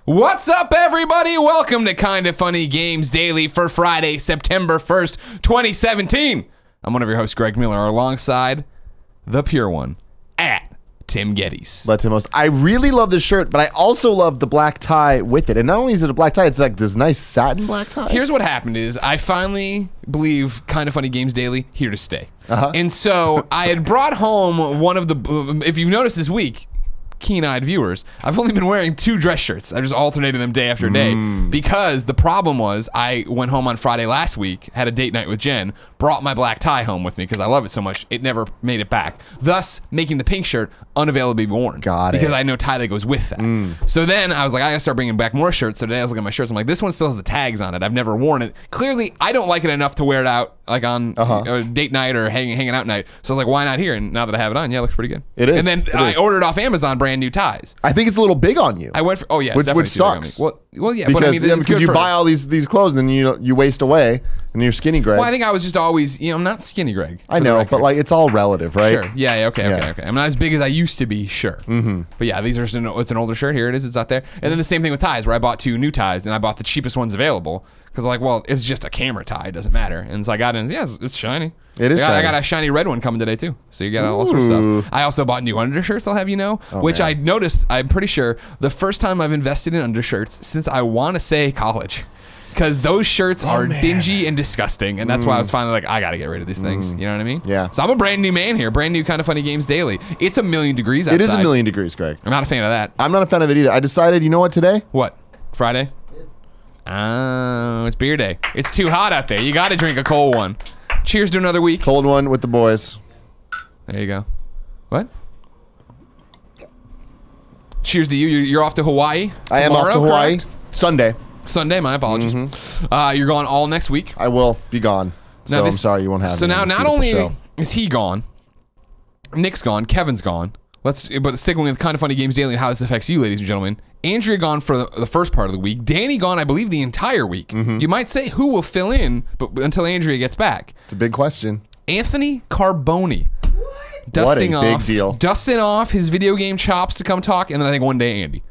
What's up, everybody? Welcome to Kinda Funny Games Daily for Friday, September 1st, 2017. I'm one of your hosts, Greg Miller, alongside the pure one, at Tim Gettys. Let Tim host. I really love this shirt, but I also love the black tie with it. And not only is it a black tie, it's like this nice satin black tie. Here's what happened is I finally believe Kinda Funny Games Daily here to stay. And so I had brought home one of the, if you've noticed this week, keen-eyed viewers, I've only been wearing 2 dress shirts. I just alternated them day after day because the problem was I went home on Friday last week, had a date night with Jen, brought my black tie home with me because I love it so much, it never made it back, thus making the pink shirt unavailable to be worn. Got it. Because I had no tie that goes with that. So then I was like, I gotta start bringing back more shirts. So today I was looking at my shirts, I'm like, this one still has the tags on it. I've never worn it. Clearly, I don't like it enough to wear it out like on a date night or hanging out night. So I was like, why not here? And now that I have it on, yeah, it looks pretty good. It is. And then I ordered off Amazon brand new ties. I think it's a little big on you. I went for, which sucks. Well, yeah, because, but I mean, it's good you for, buy all these clothes and then you waste away and you're skinny Greg. Well, I think I was just always, I'm not skinny Greg. I know, but like it's all relative, right? Sure. Yeah. Okay. I'm not as big as I used to be. Sure. But yeah, these are it's an older shirt. Here it is. It's out there. And then the same thing with ties, where I bought 2 new ties and I bought the cheapest ones available because like, well, it's just a camera tie. It doesn't matter. And so I got in. Yeah, it's shiny. It is shiny. I got a shiny red one coming today too. So you got all sorts of stuff. I also bought new undershirts. I'll have you know, which I noticed. I'm pretty sure the first time I've invested in undershirts since I want to say college. Because those shirts are dingy and disgusting, and that's why I was finally like, I gotta get rid of these things. You know what I mean? Yeah. So I'm a brand new man here, brand new Kinda Funny Games Daily. It's 1,000,000 degrees outside. It is 1,000,000 degrees, Greg. I'm not a fan of that. I'm not a fan of it either. I decided, you know what, today? What? Friday? Oh, it's beer day. It's too hot out there. You gotta drink a cold one. Cheers to another week. Cold one with the boys. There you go. What? Cheers to you. You're off to Hawaii tomorrow, I am off to Hawaii. Correct? Sunday, my apologies. You're gone all next week. I will be gone. So I'm sorry you won't have me. So now not only is he gone, Nick's gone, Kevin's gone. But sticking with Kinda Funny Games Daily and how this affects you, ladies and gentlemen. Andrea gone for the first part of the week. Danny gone, I believe, the entire week. You might say who will fill in, but until Andrea gets back. It's a big question. Anthony Carboni. Dusting off his video game chops to come talk, and then I think one day Andy.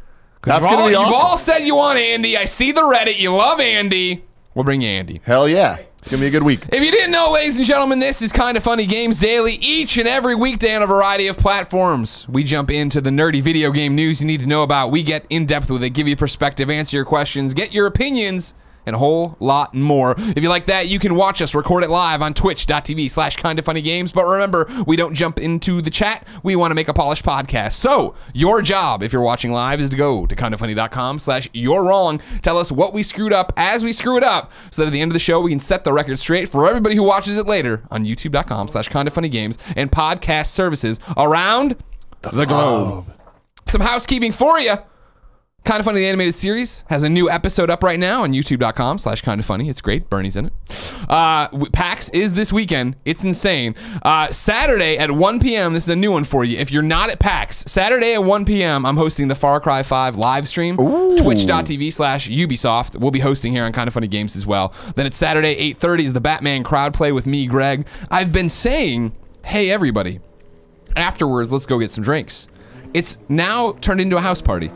That's gonna be awesome. You've all said you want Andy. I see the Reddit. You love Andy. We'll bring you Andy. Hell yeah. It's gonna be a good week. If you didn't know, ladies and gentlemen, this is Kinda Funny Games Daily, each and every weekday on a variety of platforms. We jump into the nerdy video game news you need to know about. We get in depth with it, give you perspective, answer your questions, get your opinions, and a whole lot more. If you like that, you can watch us record it live on twitch.tv/kindafunnygames. But remember, we don't jump into the chat. We want to make a polished podcast. So your job, if you're watching live, is to go to kindafunny.com/you're-wrong. Tell us what we screwed up as we screw it up, so that at the end of the show, we can set the record straight for everybody who watches it later on youtube.com/kindafunnygames and podcast services around the globe. Some housekeeping for you. Kinda Funny, the animated series, has a new episode up right now on youtube.com/kindafunny. It's great. Bernie's in it. PAX is this weekend. It's insane. Saturday at 1 p.m., this is a new one for you. If you're not at PAX, Saturday at 1 p.m., I'm hosting the Far Cry 5 live stream. Twitch.tv/Ubisoft. We'll be hosting here on Kinda Funny Games as well. Then it's Saturday, 8:30 is the Batman crowd play with me, Greg. I've been saying, hey, everybody, afterwards, let's go get some drinks. It's now turned into a house party.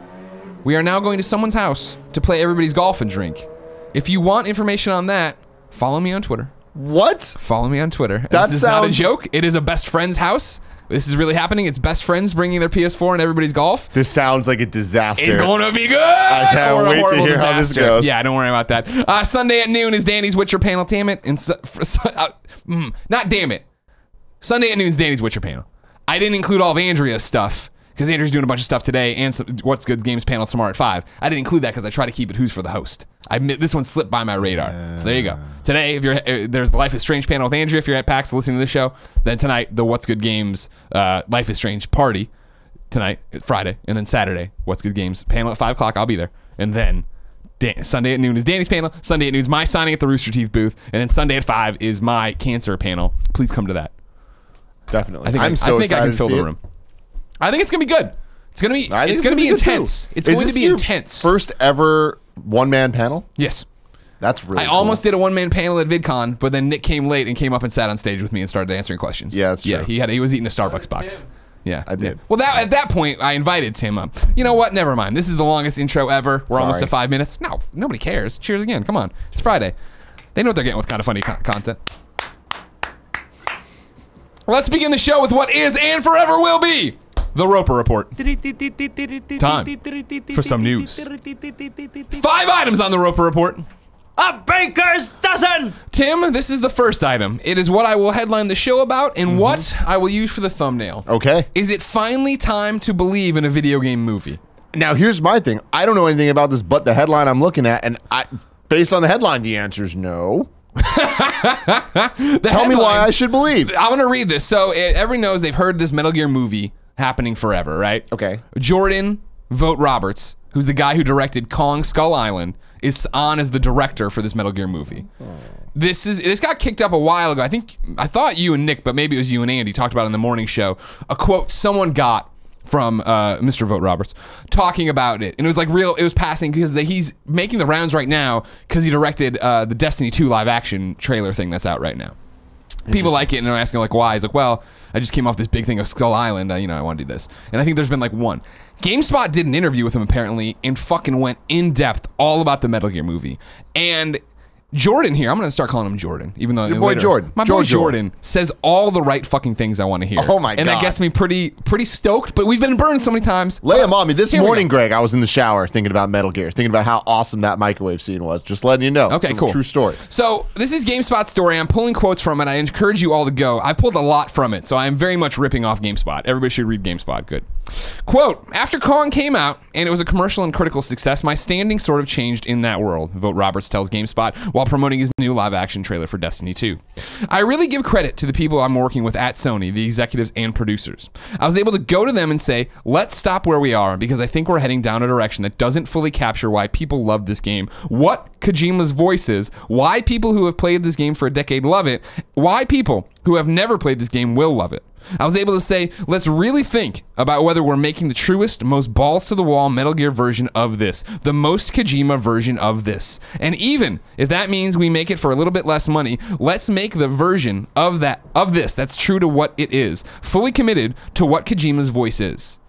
We are now going to someone's house to play everybody's golf and drink. If you want information on that, follow me on Twitter. What? Follow me on Twitter. This is not a joke. It is a best friend's house. This is really happening. It's best friends bringing their PS4 and everybody's golf. This sounds like a disaster. It's going to be good. I can't wait to hear how this goes. Yeah, don't worry about that. Sunday at noon is Danny's Witcher panel. Damn it. And not damn it. Sunday at noon is Danny's Witcher panel. I didn't include all of Andrea's stuff, because Andrew's doing a bunch of stuff today and some What's Good Games panels tomorrow at 5. I didn't include that because I try to keep it who's for the host. This one slipped by my radar. So there you go. Today, if there's the Life is Strange panel with Andrea, if you're at PAX listening to this show, then tonight, the What's Good Games Life is Strange party tonight, Friday, and then Saturday, What's Good Games panel at 5 o'clock. I'll be there. And then Sunday at noon is Danny's panel. Sunday at noon is my signing at the Rooster Teeth booth. And then Sunday at 5 is my cancer panel. Please come to that. Definitely. I think I can fill the room. I think it's gonna be good. It's gonna be intense. It's going to be intense. First ever one-man panel? Yes. That's really cool. almost did a one-man panel at VidCon, but then Nick came late and came up and sat on stage with me and started answering questions. Yeah, that's true. Yeah, he was eating a Starbucks box. Yeah, I did. Yeah. Well, at that point, I invited Tim up. You know what? Never mind. This is the longest intro ever. We're almost at 5 minutes. No, nobody cares. Cheers again. Come on. It's Friday. They know what they're getting with kind of funny content. Let's begin the show with what is and forever will be the Roper Report. Time for some news. 5 items on the Roper Report. A baker's dozen! Tim, this is the first item. It is what I will headline the show about and what I will use for the thumbnail. Okay. Is it finally time to believe in a video game movie? Now, here's my thing. I don't know anything about this but the headline I'm looking at, and based on the headline, the answer is no. Tell me why I should believe. I'm going to read this. So everyone knows they've heard this Metal Gear movie happening forever, right? Okay. Jordan Vogt Roberts, who's the guy who directed Kong Skull Island, is on as the director for this Metal Gear movie. This got kicked up a while ago. I thought you and Nick, but maybe it was you and Andy, talked about it in the morning show. A quote someone got from Mr. Vogt Roberts talking about it, and it was like real. It was passing because he's making the rounds right now because he directed the Destiny 2 live action trailer thing that's out right now. People like it and they're asking like why. He's like, well, I just came off this big thing of Skull Island. I want to do this, and I think there's been like one. GameSpot did an interview with him apparently and fucking went in depth all about the Metal Gear movie. And Jordan here, I'm going to start calling him Jordan, even though your boy Jordan. My boy Jordan says all the right fucking things I want to hear. Oh my God. And that gets me pretty stoked, but we've been burned so many times. Lay him on me. This morning, Greg, I was in the shower thinking about Metal Gear, thinking about how awesome that microwave scene was. Just letting you know. Okay, cool. True story. So this is GameSpot's story. I'm pulling quotes from it. I encourage you all to go. I've pulled a lot from it, so I am very much ripping off GameSpot. Everybody should read GameSpot. Good. Quote, after Kong came out and it was a commercial and critical success, my standing sort of changed in that world, Vogt Roberts tells GameSpot while promoting his new live-action trailer for Destiny 2. I really give credit to the people I'm working with at Sony, the executives and producers. I was able to go to them and say, let's stop where we are because I think we're heading down a direction that doesn't fully capture why people love this game, what Kojima's voice is, why people who have played this game for a decade love it, why people who have never played this game will love it. I was able to say, let's really think about whether we're making the truest, most balls-to-the-wall Metal Gear version of this, the most Kojima version of this. And even if that means we make it for a little bit less money, let's make the version of this that's true to what it is, fully committed to what Kojima's voice is.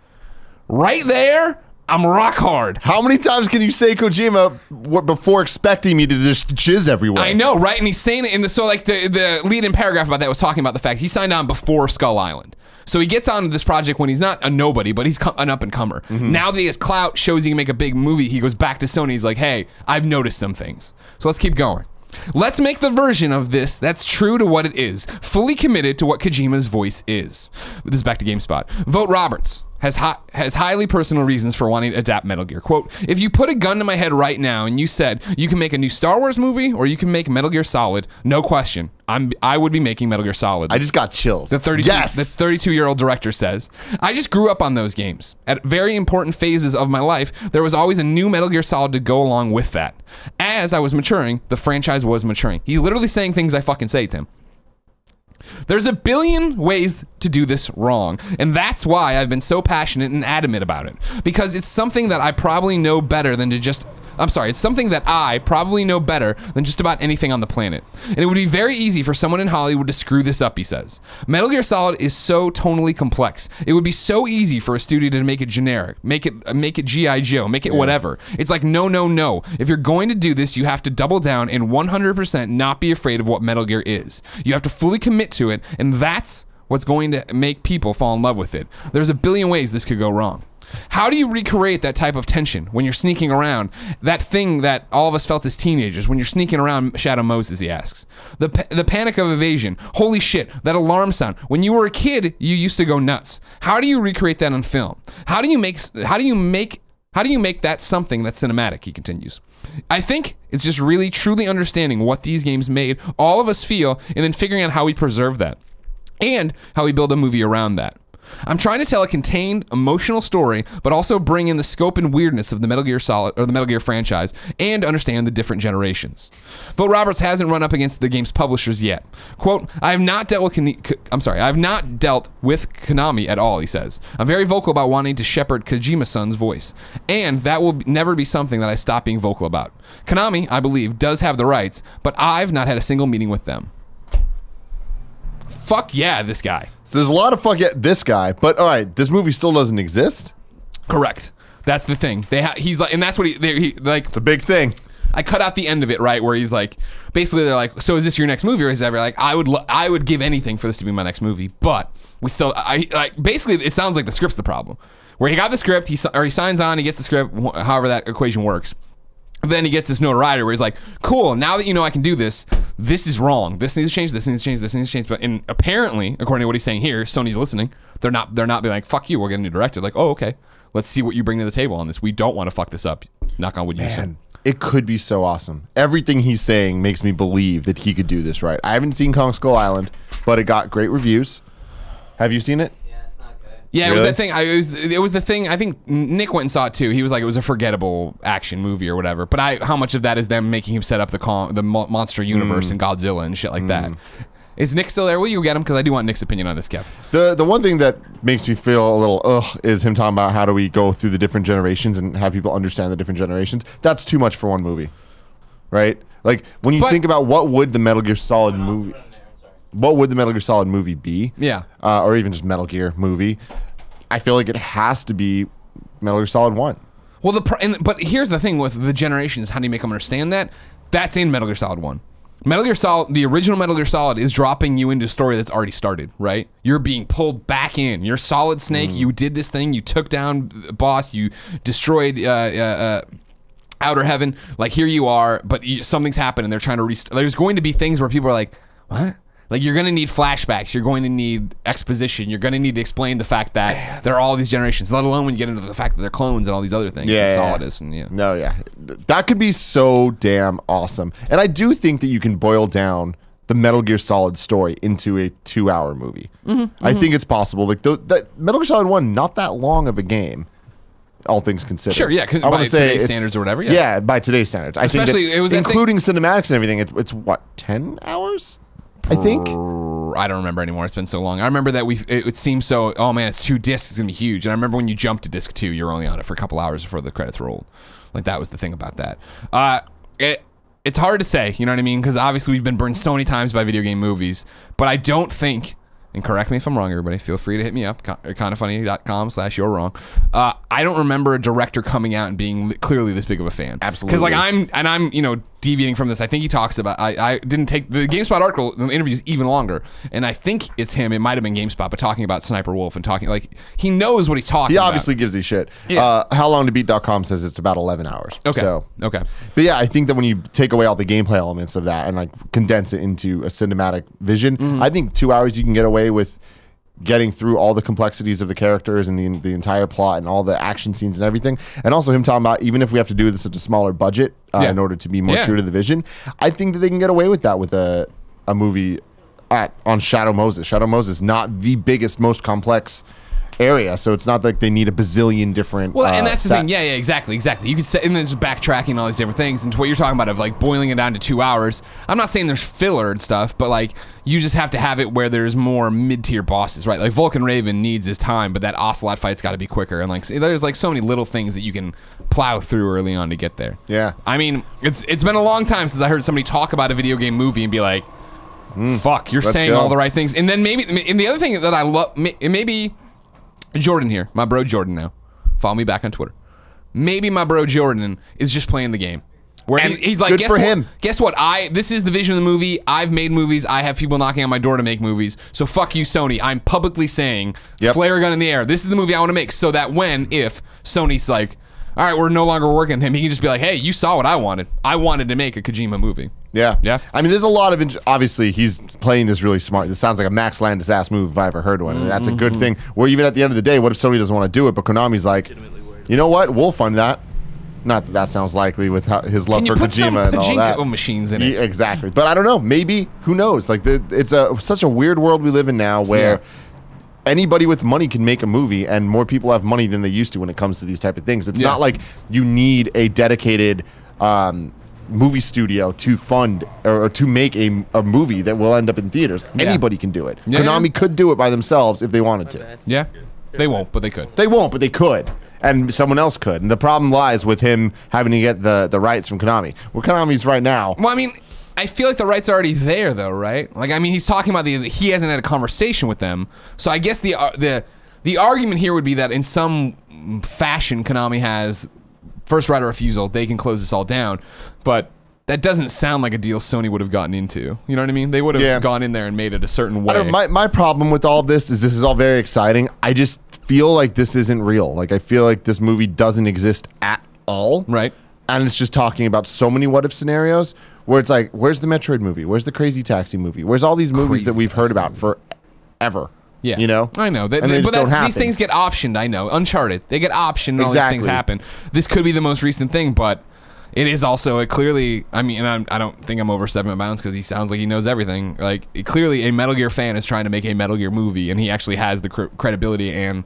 Right there, I'm rock hard. How many times can you say Kojima before expecting me to just jizz everywhere? I know, right? And he's saying it in the, so like the lead-in paragraph about that was talking about the fact he signed on before Skull Island. So he gets on this project when he's not a nobody, but he's an up-and-comer. Now that he has clout, shows he can make a big movie, he goes back to Sony, he's like, hey, I've noticed some things. So let's keep going. Let's make the version of this that's true to what it is, fully committed to what Kojima's voice is. This is back to GameSpot. Vogt Roberts has highly personal reasons for wanting to adapt Metal Gear. Quote, if you put a gun to my head right now and you said, you can make a new Star Wars movie or you can make Metal Gear Solid, no question, I would be making Metal Gear Solid. I just got chills. The 32-year-old director says, I just grew up on those games. At very important phases of my life, there was always a new Metal Gear Solid to go along with that. As I was maturing, the franchise was maturing. He's literally saying things I fucking say, Tim. There's a billion ways to do this wrong, and that's why I've been so passionate and adamant about it. Because it's something that I probably know better than to just... it's something that I probably know better than just about anything on the planet. And it would be very easy for someone in Hollywood to screw this up, he says. Metal Gear Solid is so tonally complex. It would be so easy for a studio to make it generic, make it G.I. Joe, make it whatever. It's like, no, no, no. If you're going to do this, you have to double down and 100% not be afraid of what Metal Gear is. You have to fully commit to it, and that's what's going to make people fall in love with it. There's a billion ways this could go wrong. How do you recreate that type of tension when you're sneaking around? That thing that all of us felt as teenagers when you're sneaking around Shadow Moses, he asks. The panic of evasion. Holy shit, that alarm sound. When you were a kid, you used to go nuts. How do you recreate that on film? How do you make that something that's cinematic, he continues. I think it's just really truly understanding what these games made all of us feel and then figuring out how we preserve that and how we build a movie around that. I'm trying to tell a contained, emotional story, but also bring in the scope and weirdness of the Metal Gear Solid or the Metal Gear franchise, and understand the different generations. Vogt Roberts hasn't run up against the game's publishers yet. "Quote: I have not dealt with Konami at all," he says. "I'm very vocal about wanting to shepherd Kojima-san's voice, and that will never be something that I stop being vocal about. Konami, I believe, does have the rights, but I've not had a single meeting with them." fuck yeah, this guy. So there's a lot of fuck yeah, this guy. But all right, this movie still doesn't exist. Correct. That's the thing. He's like, and that's what he like. It's a big thing. I cut out the end of it, right, where he's like, basically they're like, so is this your next movie, or is ever like, I would give anything for this to be my next movie, but we still, basically it sounds like the script's the problem, where he got the script, he signs on, he gets the script, however that equation works. Then he gets this notoriety where he's like, cool, now that you know I can do this, this is wrong. This needs to change, this needs to change, this needs to change. But and apparently, according to what he's saying here, Sony's listening. They're not being like, fuck you, we'll get a new director. Like, oh, okay. Let's see what you bring to the table on this. We don't want to fuck this up. Knock on wood, you said. It could be so awesome. Everything he's saying makes me believe that he could do this right. I haven't seen Kong Skull Island, but it got great reviews. Have you seen it? Yeah, it's not good. Yeah, Really? it was that thing. It was the thing. I think Nick went and saw it too. He was like, it was a forgettable action movie or whatever. But how much of that is them making him set up the monster universe and Godzilla and shit like that? Is Nick still there? Will you get him? Because I do want Nick's opinion on this, Kev. The one thing that makes me feel a little ugh is him talking about how do we go through the different generations and have people understand the different generations. That's too much for one movie, right? Like when you think about what would the Metal Gear Solid movie, what would the Metal Gear Solid movie be? Yeah. Or even just Metal Gear movie. I feel like it has to be Metal Gear Solid 1. Well, but here's the thing with the generations. How do you make them understand that? That's in Metal Gear Solid 1. Metal Gear Solid, the original Metal Gear Solid, is dropping you into a story that's already started, right? You're being pulled back in. You're Solid Snake. You did this thing. You took down boss. You destroyed Outer Heaven. Like, here you are, but something's happened, and they're trying to restart. There's going to be things where people are like, what? Like, you're going to need flashbacks. You're going to need exposition. You're going to need to explain the fact that there are all these generations, let alone when you get into the fact that they're clones and all these other things. Yeah, Solidus and yeah. No, yeah. That could be so damn awesome. And I do think that you can boil down the Metal Gear Solid story into a 2-hour movie. I think it's possible. Like that Metal Gear Solid 1, not that long of a game, all things considered. Sure, yeah, I by today's standards or whatever. Yeah, by today's standards. I think Especially, that, it was that including cinematics and everything, it's what, 10 hours? I think. I don't remember anymore. It's been so long. I remember that it seemed so, oh man, it's 2 discs. It's going to be huge. And I remember when you jumped to disc 2, you're only on it for a couple hours before the credits rolled. Like, that was the thing about that. It's hard to say, you know what I mean? Because obviously we've been burned so many times by video game movies. But I don't think, and correct me if I'm wrong, everybody, feel free to hit me up, kindafunny.com/you're wrong. I don't remember a director coming out and being clearly this big of a fan. Absolutely. Because like I'm deviating from this. I think he talks about, I didn't take, the GameSpot article, the interview's even longer, and I think it's him, it might have been GameSpot, but talking about Sniper Wolf and talking, like, he knows what he's talking about. He obviously gives a shit. Yeah. HowLongToBeat.com says it's about 11 hours. Okay. So, okay. But yeah, I think that when you take away all the gameplay elements of that and like condense it into a cinematic vision, I think 2 hours you can get away with getting through all the complexities of the characters and the entire plot and all the action scenes and everything. And also him talking about, even if we have to do this at a smaller budget in order to be more true to the vision, I think that they can get away with that with a movie on Shadow Moses. Shadow Moses, not the biggest, most complex area, so it's not like they need a bazillion different and that's the sets. thing. Yeah, exactly. You can say, and then just backtracking all these different things, and to what you're talking about of like boiling it down to 2 hours. I'm not saying there's filler and stuff, but like you just have to have it where there's more mid-tier bosses, right? Like Vulcan Raven needs his time, but that Ocelot fight's got to be quicker, and like there's like so many little things that you can plow through early on to get there. Yeah. I mean, it's been a long time since I heard somebody talk about a video game movie and be like, fuck, you're saying all the right things. And then and the other thing that I love, maybe Jordan here, my bro Jordan now. Follow me back on Twitter. Maybe my bro Jordan is just playing the game. Where he's like, good for him. Guess what? This is the vision of the movie. I've made movies. I have people knocking on my door to make movies. So fuck you, Sony. I'm publicly saying, flare gun in the air. This is the movie I want to make, so that if Sony's like, all right, we're no longer working with him, he can just be like, hey, you saw what I wanted. I wanted to make a Kojima movie. Yeah. Yeah. I mean, there's a lot of, obviously, he's playing this really smart. This sounds like a Max Landis ass move if I ever heard one. And that's a good thing. Where even at the end of the day, what if Sony doesn't want to do it, but Konami's like, you know what? We'll fund that. Not that that sounds likely with his love for Kojima and all that. Machines in it. Yeah, exactly. But I don't know. Maybe. Who knows? Like, it's such a weird world we live in now where anybody with money can make a movie, and more people have money than they used to when it comes to these type of things. It's not like you need a dedicated movie studio to fund or to make a movie that will end up in theaters. Anybody can do it. Konami could do it by themselves if they wanted to. Yeah. They won't, but they could. They won't, but they could. And someone else could. And the problem lies with him having to get the rights from Konami. Where Konami's right now. Well, I mean, I feel like the rights are already there, though, right? Like, I mean, he's talking about he hasn't had a conversation with them. So I guess the argument here would be that in some fashion, Konami has first right of refusal. They can close this all down. But that doesn't sound like a deal Sony would have gotten into. You know what I mean? They would have gone in there and made it a certain way. My problem with all this is all very exciting. I just feel like this isn't real. Like, I feel like this movie doesn't exist at all. Right. And it's just talking about so many what if scenarios where it's like, where's the Metroid movie? Where's the Crazy Taxi movie? Where's all these movies that we've heard about forever? Yeah. You know? I know. But these things get optioned, I know. Uncharted. They get optioned and all these things happen. This could be the most recent thing, but it is also clearly, I mean, and I don't think I'm overstepping bounds because he sounds like he knows everything. Like, clearly a Metal Gear fan is trying to make a Metal Gear movie, and he actually has the credibility and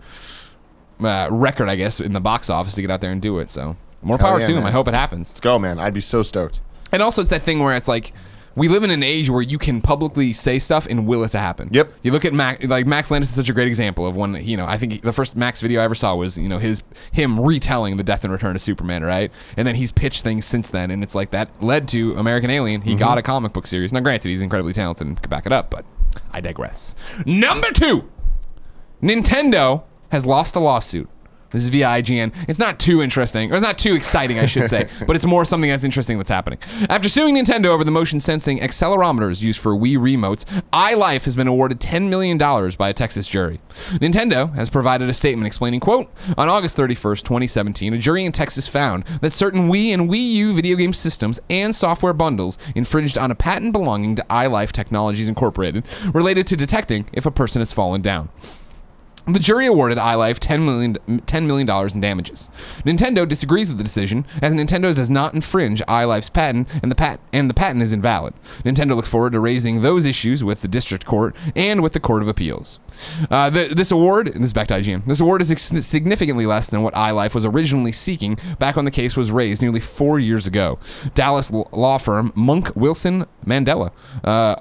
record, I guess, in the box office to get out there and do it. So more power to him. Man. I hope it happens. Let's go, man. I'd be so stoked. And also, it's that thing where it's like, we live in an age where you can publicly say stuff and will it to happen. Yep. You look at Max Landis is such a great example of one. I think the first Max video I ever saw was him retelling the Death and Return of Superman, right? And then he's pitched things since then, and it's like that led to American Alien. He got a comic book series. Now, granted, he's incredibly talented and could back it up, but I digress. Number 2, Nintendo has lost a lawsuit. This is via IGN. It's not too interesting, or it's not too exciting, I should say, but it's more something that's interesting that's happening. After suing Nintendo over the motion sensing accelerometers used for Wii remotes, iLife has been awarded $10 million by a Texas jury. Nintendo has provided a statement explaining, quote, on August 31st, 2017, a jury in Texas found that certain Wii and Wii U video game systems and software bundles infringed on a patent belonging to iLife Technologies Incorporated related to detecting if a person has fallen down. The jury awarded iLife $10 million in damages. Nintendo disagrees with the decision, as Nintendo does not infringe iLife's patent, and the patent is invalid. Nintendo looks forward to raising those issues with the district court and with the Court of Appeals. This award, and this is back to IGN, this award is significantly less than what iLife was originally seeking back when the case was raised nearly 4 years ago. Dallas law firm Monk Wilson Mandela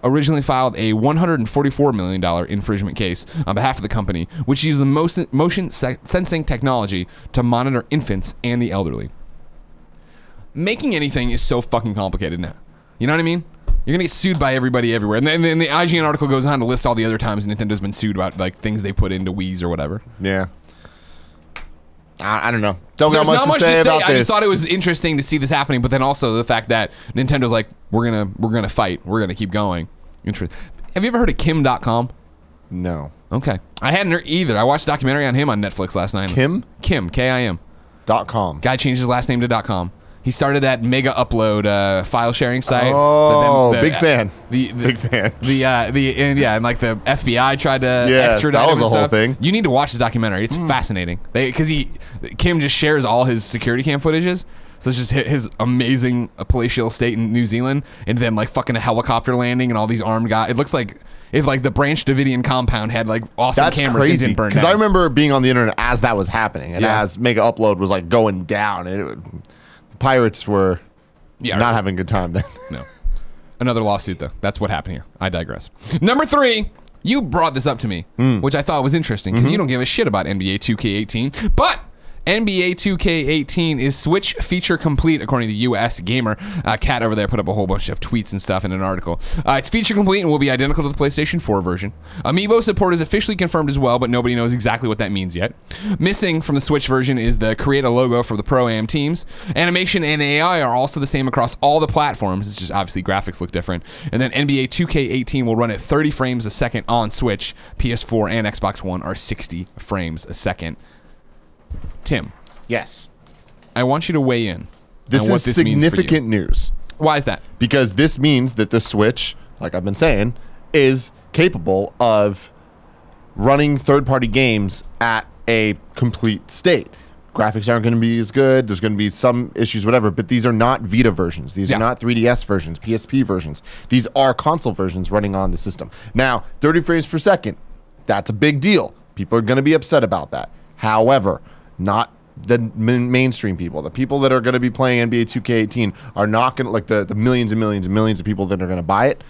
originally filed a $144 million infringement case on behalf of the company, which uses motion sensing technology to monitor infants and the elderly. Making anything is so fucking complicated now. You know what I mean? You're gonna get sued by everybody everywhere. And then the IGN article goes on to list all the other times Nintendo's been sued about things they put into Wii's or whatever. Yeah. I don't know. Don't got There's much not to say about this. I just thought it was interesting to see this happening, but then also the fact that Nintendo's like, we're gonna fight. We're gonna keep going. Have you ever heard of Kim.com? No. Okay. I hadn't heard either. I watched a documentary on him on Netflix last night. Kim? Kim, K-I-M. .com. Guy changed his last name to .com. He started that mega upload file sharing site. Oh, big fan. Big fan. And like the FBI tried to extradite that was him a and whole stuff. thing. You need to watch this documentary. It's fascinating. Because Kim just shares all his security cam footages. So it's just his amazing palatial estate in New Zealand, and then like fucking a helicopter landing and all these armed guys. It looks like if like the Branch Davidian compound had like awesome That's cameras. crazy. Didn't burn Because down. I remember being on the internet as that was happening, and as Mega Upload was like going down, and the pirates were not having a good time then. No. Another lawsuit though. That's what happened here. I digress. Number 3. You brought this up to me, which I thought was interesting because you don't give a shit about NBA 2K18, but NBA 2K18 is Switch feature complete, according to US Gamer. Kat over there put up a whole bunch of tweets and stuff in an article. It's feature complete and will be identical to the PlayStation 4 version. Amiibo support is officially confirmed as well, but nobody knows exactly what that means yet. Missing from the Switch version is the Create a logo for the Pro-Am teams. Animation and AI are also the same across all the platforms. It's just obviously graphics look different. And then NBA 2K18 will run at 30 frames a second on Switch. PS4 and Xbox One are 60 frames a second. Tim. Yes. I want you to weigh in. This is significant news. Why is that? Because this means that the Switch, like I've been saying, is capable of running third-party games at a complete state. Graphics aren't going to be as good. There's going to be some issues, whatever. But these are not Vita versions. These are not 3DS versions, PSP versions. These are console versions running on the system. Now, 30 frames per second, that's a big deal. People are going to be upset about that. However, not the mainstream people. The people that are going to be playing NBA 2K18 are not going to, like the millions and millions and millions of people that are going to buy it.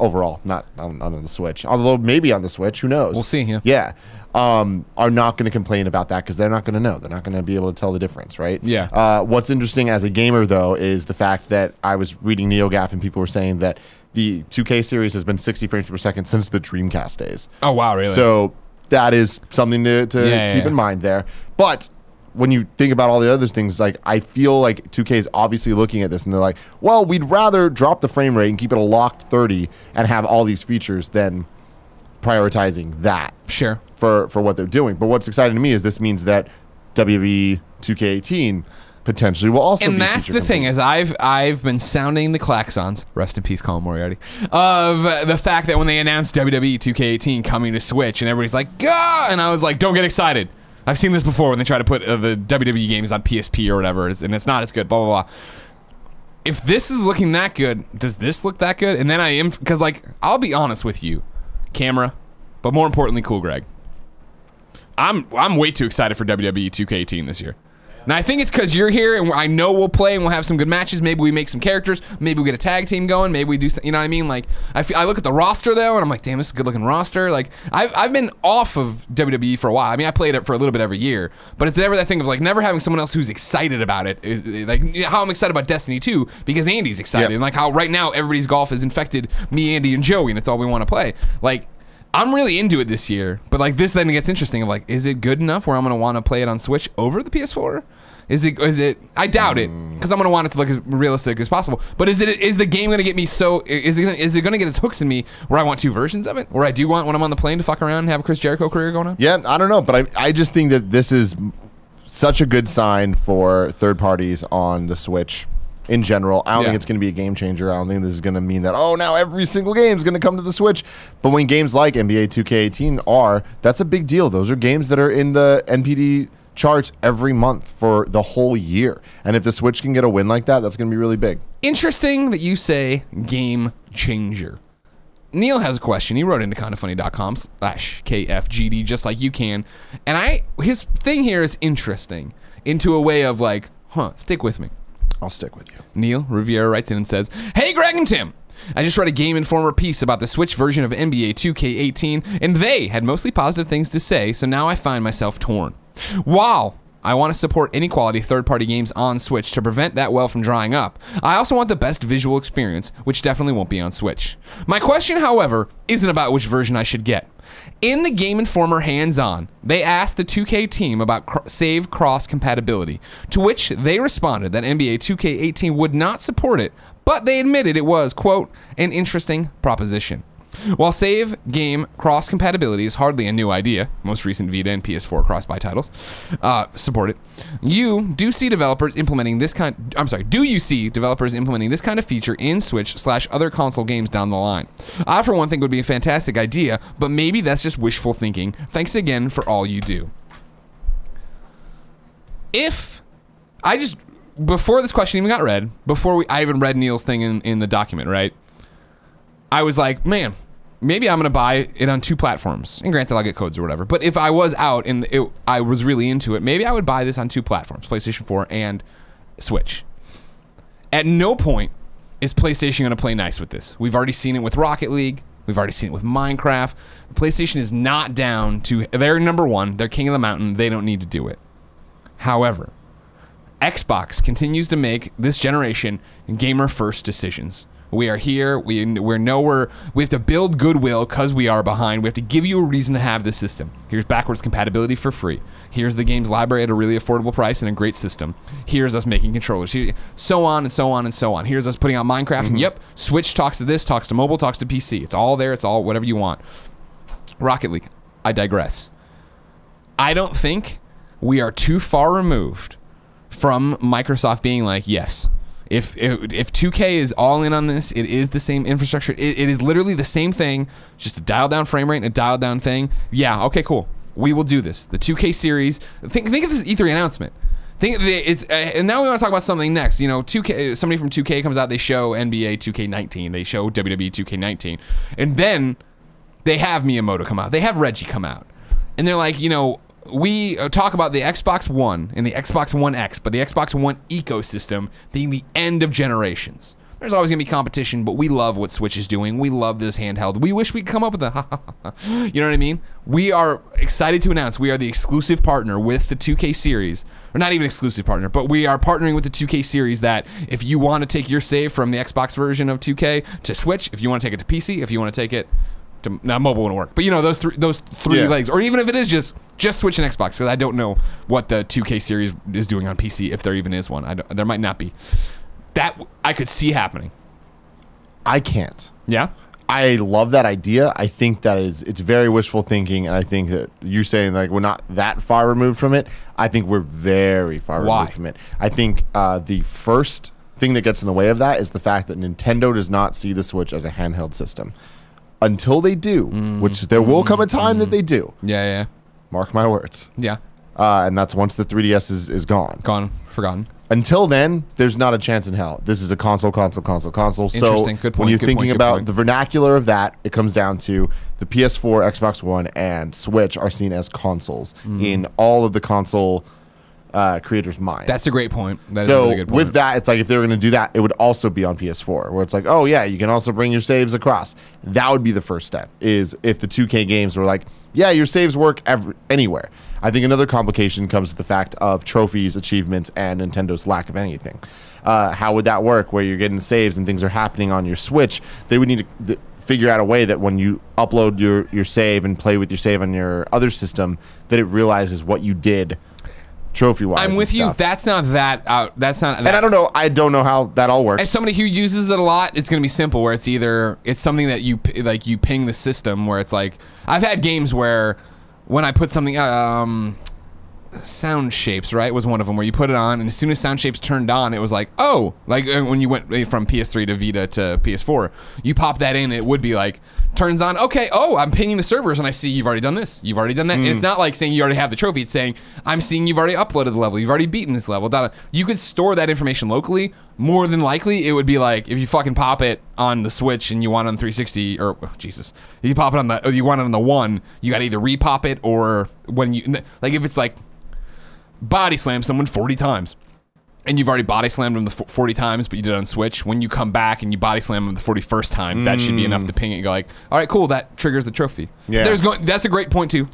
overall, not on the Switch. Although maybe on the Switch, who knows? We'll see. Yeah. Yeah. Are not going to complain about that because they're not going to know. They're not going to be able to tell the difference, right? Yeah. What's interesting as a gamer, though, is the fact that I was reading NeoGAF and people were saying that the 2K series has been 60 frames per second since the Dreamcast days. Oh, wow, really? So that is something to keep in mind there. But when you think about all the other things, like I feel like 2K is obviously looking at this and they're like, well, we'd rather drop the frame rate and keep it a locked 30 and have all these features than prioritizing that. Sure. For what they're doing. But what's exciting to me is this means that WWE 2K18 potentially will also be and that's the thing is I've been sounding the klaxons, rest in peace Colin Moriarty, of the fact that when they announced WWE 2K18 coming to Switch and everybody's like, gah! And I was like, don't get excited. I've seen this before when they try to put the WWE games on PSP or whatever, and it's not as good, blah, blah, blah. If this is looking that good, does this look that good? And then I am, because like, I'll be honest with you, camera, but more importantly, Cool Greg. I'm way too excited for WWE 2K18 this year. And I think it's because you're here, and I know we'll play, and we'll have some good matches. Maybe we make some characters. Maybe we get a tag team going. Maybe we do, you know what I mean? Like, I look at the roster, though, and I'm like, damn, this is a good-looking roster. Like, I've been off of WWE for a while. I mean, I played it for a little bit every year, but it's never that thing of, like, never having someone else who's excited about it. Is like, how I'm excited about Destiny 2, because Andy's excited. Yep. And, like, how right now everybody's golf has infected me, Andy, and Joey, and it's all we want to play. Like, I'm really into it this year, but, like, this then gets interesting of, like, is it good enough where I'm going to want to play it on Switch over the PS4? Is it? I doubt it, because I'm gonna want it to look as realistic as possible. But is the game gonna get me so? Is it gonna get its hooks in me where I want two versions of it, or I do want when I'm on the plane to fuck around and have a Chris Jericho career going on? Yeah, I don't know, but I just think that this is such a good sign for third parties on the Switch in general. I don't think it's going to be a game changer. I don't think this is going to mean that, oh, now every single game is going to come to the Switch. But when games like NBA 2K18 are, that's a big deal. Those are games that are in the NPD charts every month for the whole year. And if the Switch can get a win like that, that's going to be really big. Interesting that you say game changer. Neil has a question. He wrote into kindafunny.com/KFGD just like you can. And his thing here is interesting into a way of like, stick with me. I'll stick with you. Neil Riviera writes in and says, hey, Greg and Tim. I just read a Game Informer piece about the Switch version of NBA 2K18, and they had mostly positive things to say, so now I find myself torn. While I want to support any quality third-party games on Switch to prevent that well from drying up, I also want the best visual experience, which definitely won't be on Switch. My question, however, isn't about which version I should get. In the Game Informer hands-on, they asked the 2K team about save cross compatibility, to which they responded that NBA 2K18 would not support it, but they admitted it was, quote, an interesting proposition. While save game cross compatibility is hardly a new idea, most recent Vita and PS4 cross-buy titles support it. Do you see developers implementing this kind of feature in Switch/other console games down the line? I, for one, think it would be a fantastic idea, but maybe that's just wishful thinking. Thanks again for all you do. Before this question even got read, I even read Neil's thing in the document, right? I was like, man, maybe I'm going to buy it on two platforms. And granted, I'll get codes or whatever. But if I was out and I was really into it, maybe I would buy this on two platforms, PlayStation 4 and Switch. At no point is PlayStation going to play nice with this. We've already seen it with Rocket League. We've already seen it with Minecraft. PlayStation is not down to, they're number one. They're king of the mountain. They don't need to do it. However, Xbox continues to make this generation gamer-first decisions. We are here. We have to build goodwill because we are behind. We have to give you a reason to have this system. Here's backwards compatibility for free. Here's the game's library at a really affordable price and a great system. Here's us making controllers. So on and so on and so on. Here's us putting out Minecraft. And yep, Switch talks to this, talks to mobile, talks to PC. It's all there. It's all whatever you want. Rocket League. I digress. I don't think we are too far removed from Microsoft being like, yes, if 2K is all in on this, it is the same infrastructure. It is literally the same thing, just a dialed down frame rate and a dialed down thing. Yeah, okay, cool. We will do this. The 2K series. Think of this E3 announcement. And now we want to talk about something next. You know, 2K. Somebody from 2K comes out. They show NBA 2K19. They show WWE 2K19, and then they have Miyamoto come out. They have Reggie come out, and they're like, you know, we talk about the Xbox One and the Xbox One X, but the Xbox One ecosystem being the end of generations. There's always going to be competition, but we love what Switch is doing. We love this handheld. We wish we could come up with a you know what I mean? We are excited to announce we are the exclusive partner with the 2K series. Or not even exclusive partner, but we are partnering with the 2K series that if you want to take your save from the Xbox version of 2K to Switch, if you want to take it to PC, if you want to take it to, now mobile wouldn't work, but you know, those three legs, or even if it is just Switch and Xbox, because I don't know what the 2K series is doing on PC, if there even is one. There might not be. That I could see happening. I can't. Yeah? I love that idea. I think that it's very wishful thinking, and I think that you're saying like we're not that far removed from it. I think we're very far removed from it. I think the first thing that gets in the way of that is the fact that Nintendo does not see the Switch as a handheld system. Until they do, which there will come a time that they do. Yeah. Mark my words. Yeah. And that's once the 3DS is gone. Forgotten. Until then, there's not a chance in hell. This is a console. Interesting. So Good point. when you're Good thinking point. about the vernacular of that, it comes down to the PS4, Xbox One, and Switch are seen as consoles in all of the console creators' minds. That's a great point. That So is a really good point. with that, it's like if they were going to do that, it would also be on PS4, where it's like, oh yeah, you can also bring your saves across. That would be the first step, is if the 2K games were like, yeah, your saves work anywhere. I think another complication comes to the fact of trophies, achievements, and Nintendo's lack of anything. How would that work, where you're getting saves and things are happening on your Switch? They would need to figure out a way that when you upload your save and play with your save on your other system, that it realizes what you did trophy-wise. I'm with you. Stuff. That's not that. That's not. And I don't know how that all works. As somebody who uses it a lot, it's going to be simple. Where it's something that you ping the system. Where it's like I've had games where when I put something sound shapes, right, was one of them, where you put it on, and as soon as sound shapes turned on, it was like, oh, like when you went from PS3 to Vita to PS4, you pop that in, it would be like, turns on, okay, oh, I'm pinging the servers, and I see you've already done this, you've already done that. And it's not like saying you already have the trophy, it's saying, I'm seeing you've already uploaded the level, you've already beaten this level. You could store that information locally. More than likely, it would be like, if you fucking pop it on the Switch and you want it on 360, or, oh, Jesus, if you pop it on you want it on the One, you gotta either repop it, or when you, like if it's like, body slam someone 40 times and you've already body slammed them the 40 times, but you did it on Switch, when you come back and you body slam them the 41st time, that should be enough to ping it and go like, all right, cool, that triggers the trophy. Yeah. That's a great point too.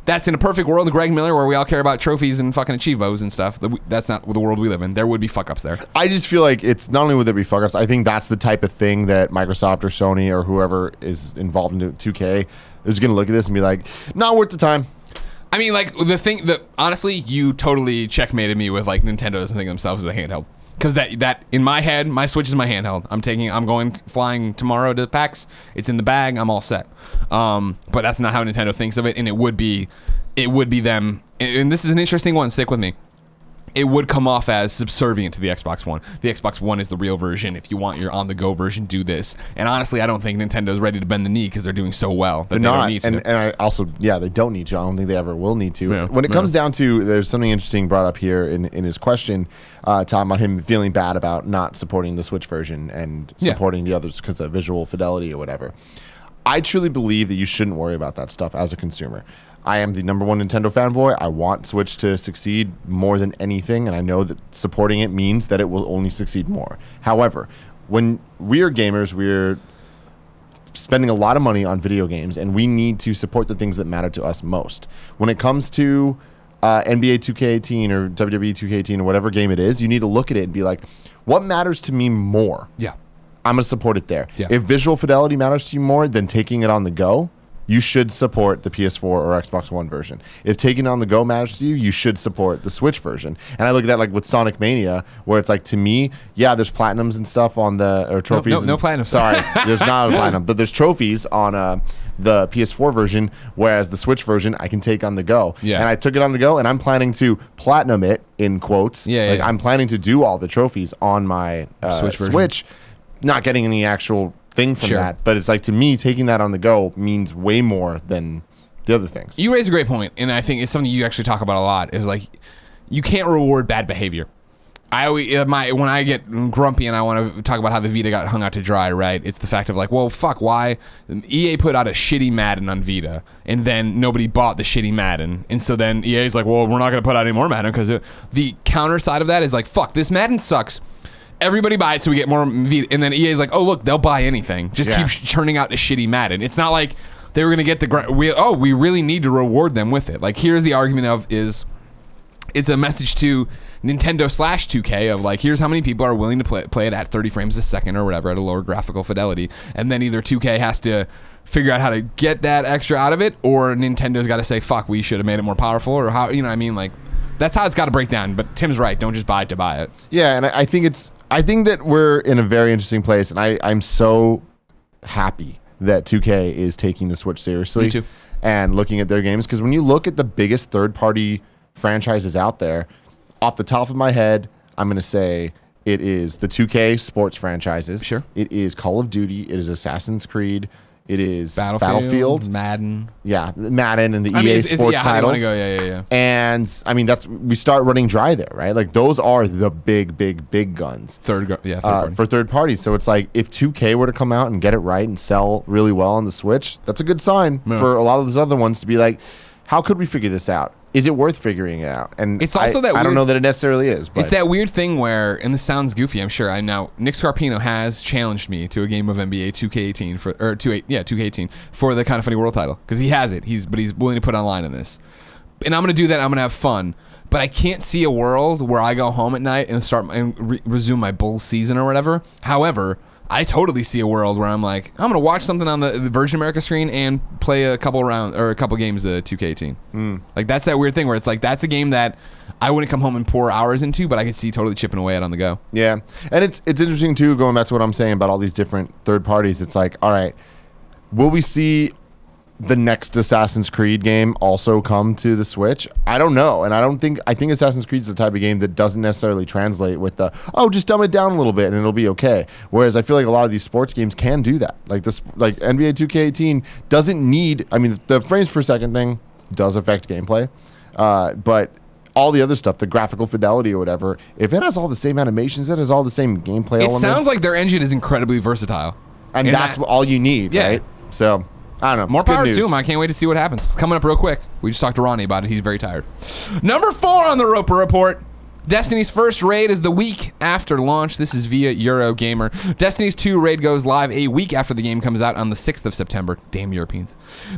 That's in a perfect world of Greg Miller where we all care about trophies and fucking achievos and stuff. That's not the world we live in. There would be fuck ups there. I just feel like it's not only would there be fuck ups, I think that's the type of thing that Microsoft or Sony or whoever is involved in 2K is going to look at this and be like, not worth the time. I mean, like, the thing that, honestly, you totally checkmated me with, like, Nintendo doesn't think of themselves as a handheld. Because that, in my head, my Switch is my handheld. I'm going flying tomorrow to PAX. It's in the bag. I'm all set. But that's not how Nintendo thinks of it, and it would be them. And this is an interesting one. Stick with me. It would come off as subservient to the Xbox One. The Xbox One is the real version. If you want your on-the-go version, do this. And honestly, I don't think Nintendo's ready to bend the knee because they're doing so well that They're they not. don't need to. And I also, they don't need to. I don't think they ever will need to. Yeah. When it comes down to, there's something interesting brought up here in his question, talking about him feeling bad about not supporting the Switch version and supporting the others because of visual fidelity or whatever. I truly believe that you shouldn't worry about that stuff as a consumer. I am the #1 Nintendo fanboy. I want Switch to succeed more than anything, and I know that supporting it means that it will only succeed more. However, when we are gamers, we're spending a lot of money on video games, and we need to support the things that matter to us most. When it comes to NBA 2K18 or WWE 2K18 or whatever game it is, you need to look at it and be like, what matters to me more? Yeah. I'm going to support it there. Yeah. If visual fidelity matters to you more than taking it on the go, you should support the PS4 or Xbox One version. If taking it on the go matters to you, you should support the Switch version. And I look at that like with Sonic Mania, where it's like, to me, yeah, there's platinums and stuff on or trophies. No platinums. Sorry, there's not a platinum, but there's trophies on the PS4 version, whereas the Switch version I can take on the go. Yeah. And I took it on the go, and I'm planning to platinum it, in quotes. Yeah. I'm planning to do all the trophies on my Switch, not getting any actual thing from that, but it's like, to me, taking that on the go means way more than the other things. You raise a great point, and I think it's something you actually talk about a lot. It's like, you can't reward bad behavior. I always, when I get grumpy and I want to talk about how the Vita got hung out to dry, right? It's the fact of like, well, fuck, why? EA put out a shitty Madden on Vita, and then nobody bought the shitty Madden, and so then EA's like, well, we're not going to put out any more Madden, because the counter side of that is like, fuck, this Madden sucks. everybody buys so we get more Vita. And then EA's like, oh, look, they'll buy anything. Just keep churning out the shitty Madden. It's not like they were going to get we really need to reward them with it. Like, here's the argument it's a message to Nintendo/2K of like, here's how many people are willing to play it at 30 frames a second or whatever at a lower graphical fidelity. And then either 2K has to figure out how to get that extra out of it, or Nintendo's got to say, fuck, we should have made it more powerful, or how, you know what I mean? Like, that's how it's got to break down. But Tim's right. Don't just buy it to buy it. Yeah, and I think that we're in a very interesting place, and I'm so happy that 2K is taking the Switch seriously. Me too. And looking at their games, because when you look at the biggest third-party franchises out there, off the top of my head, I'm going to say it is the 2K sports franchises. Sure. It is Call of Duty. It is Assassin's Creed. It is Battlefield, Madden. Yeah, Madden and the EA sports titles. Yeah. And I mean, we start running dry there, right? Like, those are the big guns. Third party. For third parties. So it's like, if 2K were to come out and get it right and sell really well on the Switch, that's a good sign for a lot of those other ones to be like, how could we figure this out? Is it worth figuring out? And it's also I don't know that it necessarily is. But it's that weird thing where, and this sounds goofy, I'm sure. Nick Scarpino has challenged me to a game of NBA 2K18 2K18 for the Kind of Funny World title, because he has it. But he's willing to put online in this, and I'm gonna do that. I'm gonna have fun. But I can't see a world where I go home at night and resume my Bulls season or whatever. However, I totally see a world where I'm like, I'm gonna watch something on the Virgin America screen and play a couple games of 2K18. Like, that's that weird thing where it's like, that's a game that I wouldn't come home and pour hours into, but I could see totally chipping away at on the go. Yeah, and it's interesting too, going back to what I'm saying about all these different third parties. It's like, all right, will we see the next Assassin's Creed game also come to the Switch? I don't know, and I think Assassin's Creed's the type of game that doesn't necessarily translate with just dumb it down a little bit and it'll be okay. Whereas I feel like a lot of these sports games can do that. Like NBA 2K18 doesn't need. I mean, the frames per second thing does affect gameplay, but all the other stuff, the graphical fidelity or whatever, if it has all the same animations, it has all the same gameplay elements. It sounds like their engine is incredibly versatile, and that's all you need, right? So, I don't know. More power to him. I can't wait to see what happens. It's coming up real quick. We just talked to Ronnie about it. He's very tired. Number 4 on the Roper Report. Destiny's first raid is the week after launch. This is via Eurogamer. Destiny's 2 raid goes live a week after the game comes out on the 6th of September. Damn Europeans.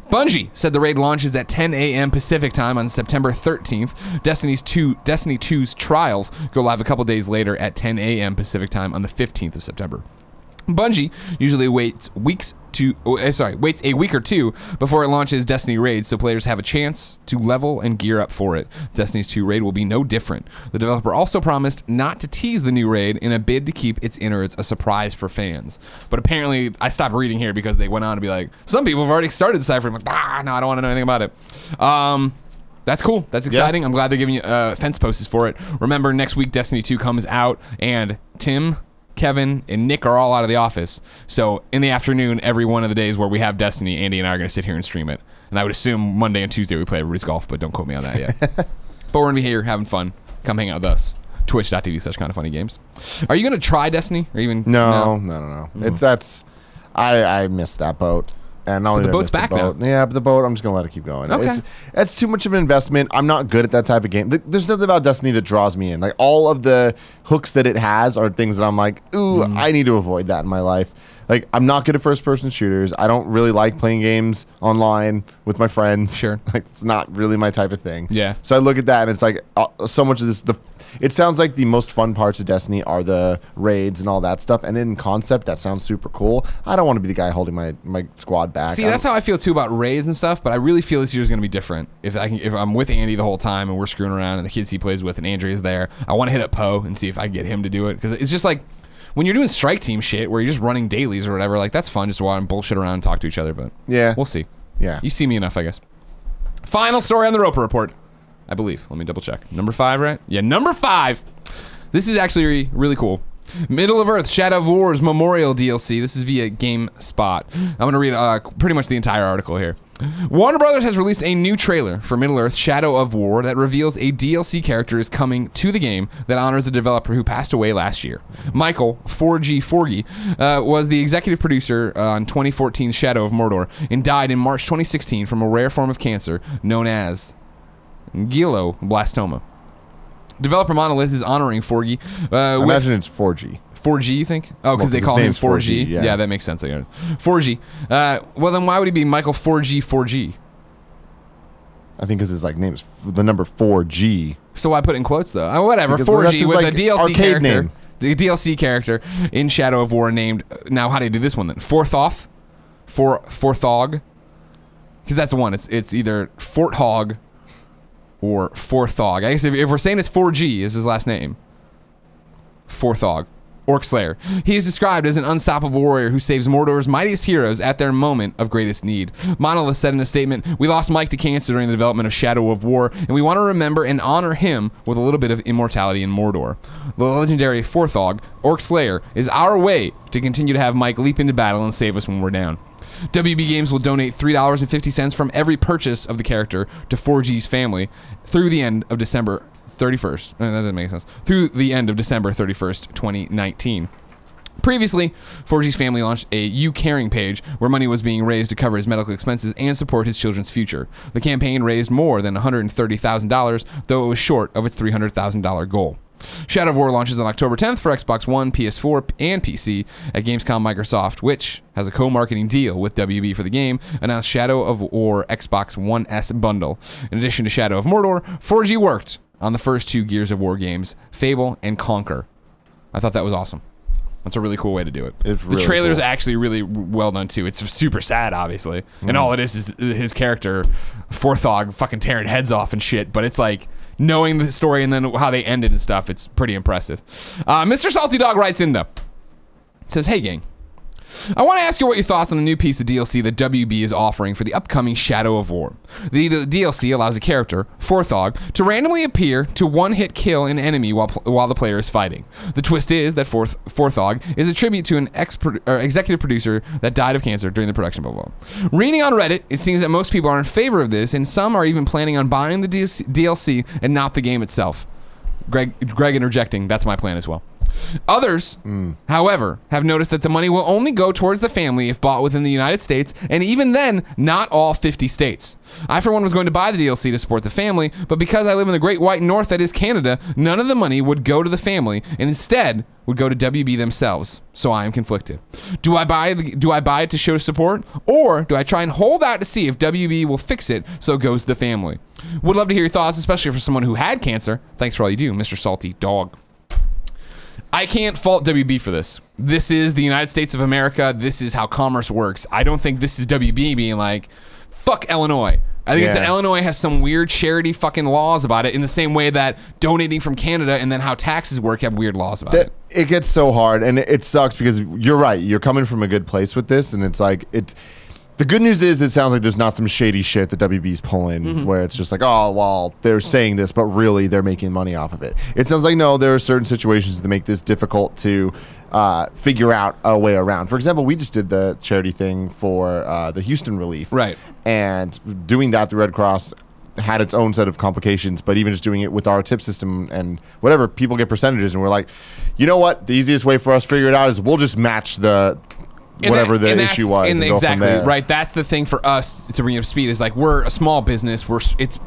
Bungie said the raid launches at 10 a.m. Pacific time on September 13th. Destiny 2's trials go live a couple days later at 10 a.m. Pacific time on the 15th of September. Bungie usually waits a week or two before it launches Destiny raids, so players have a chance to level and gear up for it. Destiny's 2 raid will be no different. The developer also promised not to tease the new raid in a bid to keep its innards a surprise for fans. But apparently, I stopped reading here because they went on to be like, some people have already started deciphering. I'm like, no, I don't want to know anything about it. That's cool. That's exciting. Yeah. I'm glad they're giving you fence posts for it. Remember, next week Destiny 2 comes out, and Tim, Kevin, and Nick are all out of the office. So in the afternoon, every one of the days where we have Destiny, Andy and I are going to sit here and stream it. And I would assume Monday and Tuesday we play Everybody's Golf, but don't quote me on that yet. But we're going to be here having fun. Come hang out with us. Twitch.tv/kindoffunnygames. Are you going to try Destiny? Or even No. Mm. I missed that boat. And not only the boat's back now. Yeah, but the boat, I'm just going to let it keep going. Okay. It's too much of an investment. I'm not good at that type of game. There's nothing about Destiny that draws me in. Like, all of the hooks that it has are things that I'm like, ooh, I need to avoid that in my life. Like, I'm not good at first-person shooters. I don't really like playing games online with my friends. Sure. Like, it's not really my type of thing. Yeah. So I look at that, and it's like, so much of this, it sounds like the most fun parts of Destiny are the raids and all that stuff. And in concept, that sounds super cool. I don't want to be the guy holding my squad back. See, that's how I feel, too, about raids and stuff. But I really feel this year's going to be different. If I'm with Andy the whole time, and we're screwing around, and the kids he plays with, and Andrea's there, I want to hit up Poe and see if I can get him to do it. Because it's just like, when you're doing strike team shit where you're just running dailies or whatever, like, that's fun just to watch and bullshit around and talk to each other. But yeah, we'll see. Yeah, you see me enough, I guess. Final story on the Roper Report, I believe. Let me double check. Number 5, right? Yeah, number 5. This is actually really cool. Middle of Earth Shadow of War's Memorial DLC. This is via GameSpot. I'm going to read pretty much the entire article here. Warner Brothers has released a new trailer for Middle Earth Shadow of War that reveals a DLC character is coming to the game that honors a developer who passed away last year. Michael 4G Forgy was the executive producer on 2014's Shadow of Mordor and died in March 2016 from a rare form of cancer known as glioblastoma. Developer Monolith is honoring Forgy. I imagine it's 4G. 4G, you think? Oh, because they his call him name's 4G. 4G, yeah. That makes sense. 4G. Well, then why would he be Michael 4G? I think because his like name's the number 4G. So why put it in quotes though? Whatever. Because 4G that's his, with like, a DLC arcade character. name. The DLC character in Shadow of War named. Now, how do you do this one then? Forthog. Because that's the one. It's either Fort Hog or Forthog. I guess if we're saying it's 4G is his last name. Forthog. Orc Slayer. He is described as an unstoppable warrior who saves Mordor's mightiest heroes at their moment of greatest need. Monolith said in a statement, "We lost Mike to cancer during the development of Shadow of War, and we want to remember and honor him with a little bit of immortality in Mordor. The legendary Forthog, Orc Slayer, is our way to continue to have Mike leap into battle and save us when we're down." WB Games will donate $3.50 from every purchase of the character to 4G's family through the end of December 31st. That doesn't make sense. Through the end of December 31st, 2019. Previously, 4G's family launched a You Caring page where money was being raised to cover his medical expenses and support his children's future. The campaign raised more than $130,000, though it was short of its $300,000 goal. Shadow of War launches on October 10th for Xbox One, PS4, and PC at Gamescom. Microsoft, which has a co-marketing deal with WB for the game, announced Shadow of War Xbox One S bundle. In addition to Shadow of Mordor, 4G worked on the first two Gears of War games, Fable and Conquer. I thought that was awesome. That's a really cool way to do it. It's really the trailer's cool. actually really well done too. It's super sad, obviously, and all it is his character, Forthog, fucking tearing heads off and shit. But it's like knowing the story and then how they ended and stuff. It's pretty impressive. Mr. Salty Dog writes in though. It says, "Hey gang, I want to ask you what your thoughts on the new piece of DLC that WB is offering for the upcoming Shadow of War. The DLC allows a character, Forthog, to randomly appear to one-hit kill an enemy while the player is fighting. The twist is that Forthog is a tribute to an executive producer that died of cancer during the production of Reading on Reddit, it seems that most people are in favor of this, and some are even planning on buying the DLC and not the game itself." Greg interjecting, "That's my plan as well." Others, however, have noticed that the money will only go towards the family if bought within the United States, and even then, not all 50 states. I, for one, was going to buy the DLC to support the family, but because I live in the great white north that is Canada, none of the money would go to the family, and instead would go to WB themselves. So I am conflicted. Do I buy it to show support, or do I try and hold out to see if WB will fix it so it goes to the family? Would love to hear your thoughts, especially for someone who had cancer. Thanks for all you do, Mr. Salty Dog. I can't fault WB for this. This is the United States of America. This is how commerce works. I don't think this is WB being like, fuck Illinois. I think it's that Illinois has some weird charity fucking laws about it, in the same way that donating from Canada and then how taxes work have weird laws about it. It gets so hard, and it sucks because you're right. You're coming from a good place with this, and it's like the good news is it sounds like there's not some shady shit that WB's pulling where it's just like, oh, well, they're saying this, but really they're making money off of it. It sounds like, no, there are certain situations that make this difficult to figure out a way around. For example, we just did the charity thing for the Houston relief. Right. And doing that through Red Cross had its own set of complications, but even just doing it with our tip system and whatever, people get percentages, and we're like, you know what? The easiest way for us to figure it out is we'll just match the whatever the issue was. And exactly, go from there. right. That's the thing for us to bring up speed is like, we're a small business. It's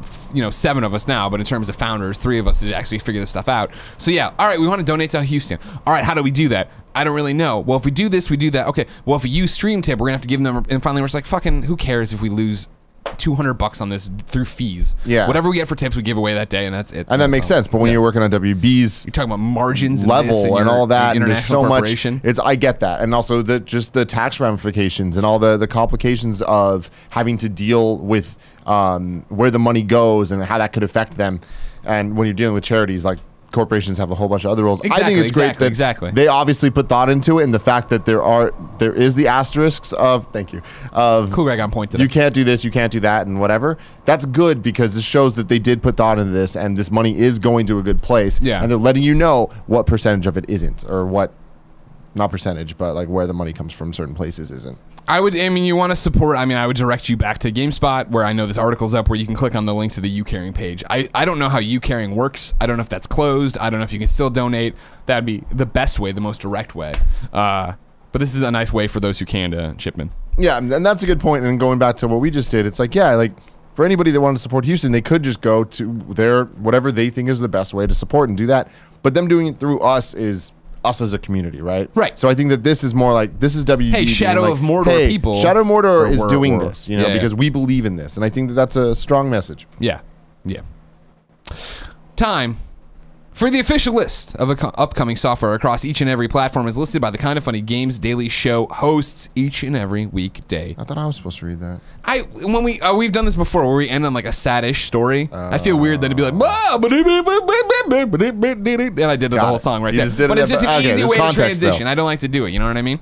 7 of us now, but in terms of founders, 3 of us to actually figure this stuff out. So yeah, all right, we want to donate to Houston. All right, how do we do that? I don't really know. Well, if we do this, we do that. Okay, well, if we use Stream Tip, we're gonna have to give them, and finally we're just like, fucking, who cares if we lose $200 on this through fees? Yeah. Whatever we get for tips, we give away that day, and that's it. And that makes sense. But when you're working on WB's you're talking about margins level and all that, and there's so much. I get that, and also just the tax ramifications and all the complications of having to deal with where the money goes and how that could affect them. And when you're dealing with charities, like corporations have a whole bunch of other rules. Exactly, I think it's great that they obviously put thought into it, and the fact that there is the asterisks of cool, Greg on point today. You can't do this, you can't do that, and whatever. That's good because this shows that they did put thought into this, and this money is going to a good place. Yeah. And they're letting you know what percentage of it isn't, or what, not percentage, but like where the money comes from certain places isn't. You want to support, I would direct you back to GameSpot, where I know this article's up, where you can click on the link to the You Caring page. I don't know how You Caring works. I don't know if that's closed. I don't know if you can still donate. That'd be the best way, the most direct way. But this is a nice way for those who can to chip in. Yeah, and that's a good point. And going back to what we just did, it's like, for anybody that wanted to support Houston, they could just go to their, whatever they think is the best way to support and do that. But them doing it through us is us as a community, right? Right. So I think that this is more like, this is WD. Hey, Shadow being of like, Mordor hey, people. Shadow of Mordor is Or- doing or- this, you know, yeah, because we believe in this. And I think that that's a strong message. Yeah. Yeah. Time for the official list of upcoming software across each and every platform is listed by the Kinda Funny Games Daily Show hosts each and every weekday. I thought I was supposed to read that. When we've done this before where we end on like a sad-ish story. I feel weird then to be like, "Bah, and I did the whole song right You there. just did But it it's there, just an but- okay, easy there's way to context, though. transition. I don't like to do it, you know what I mean?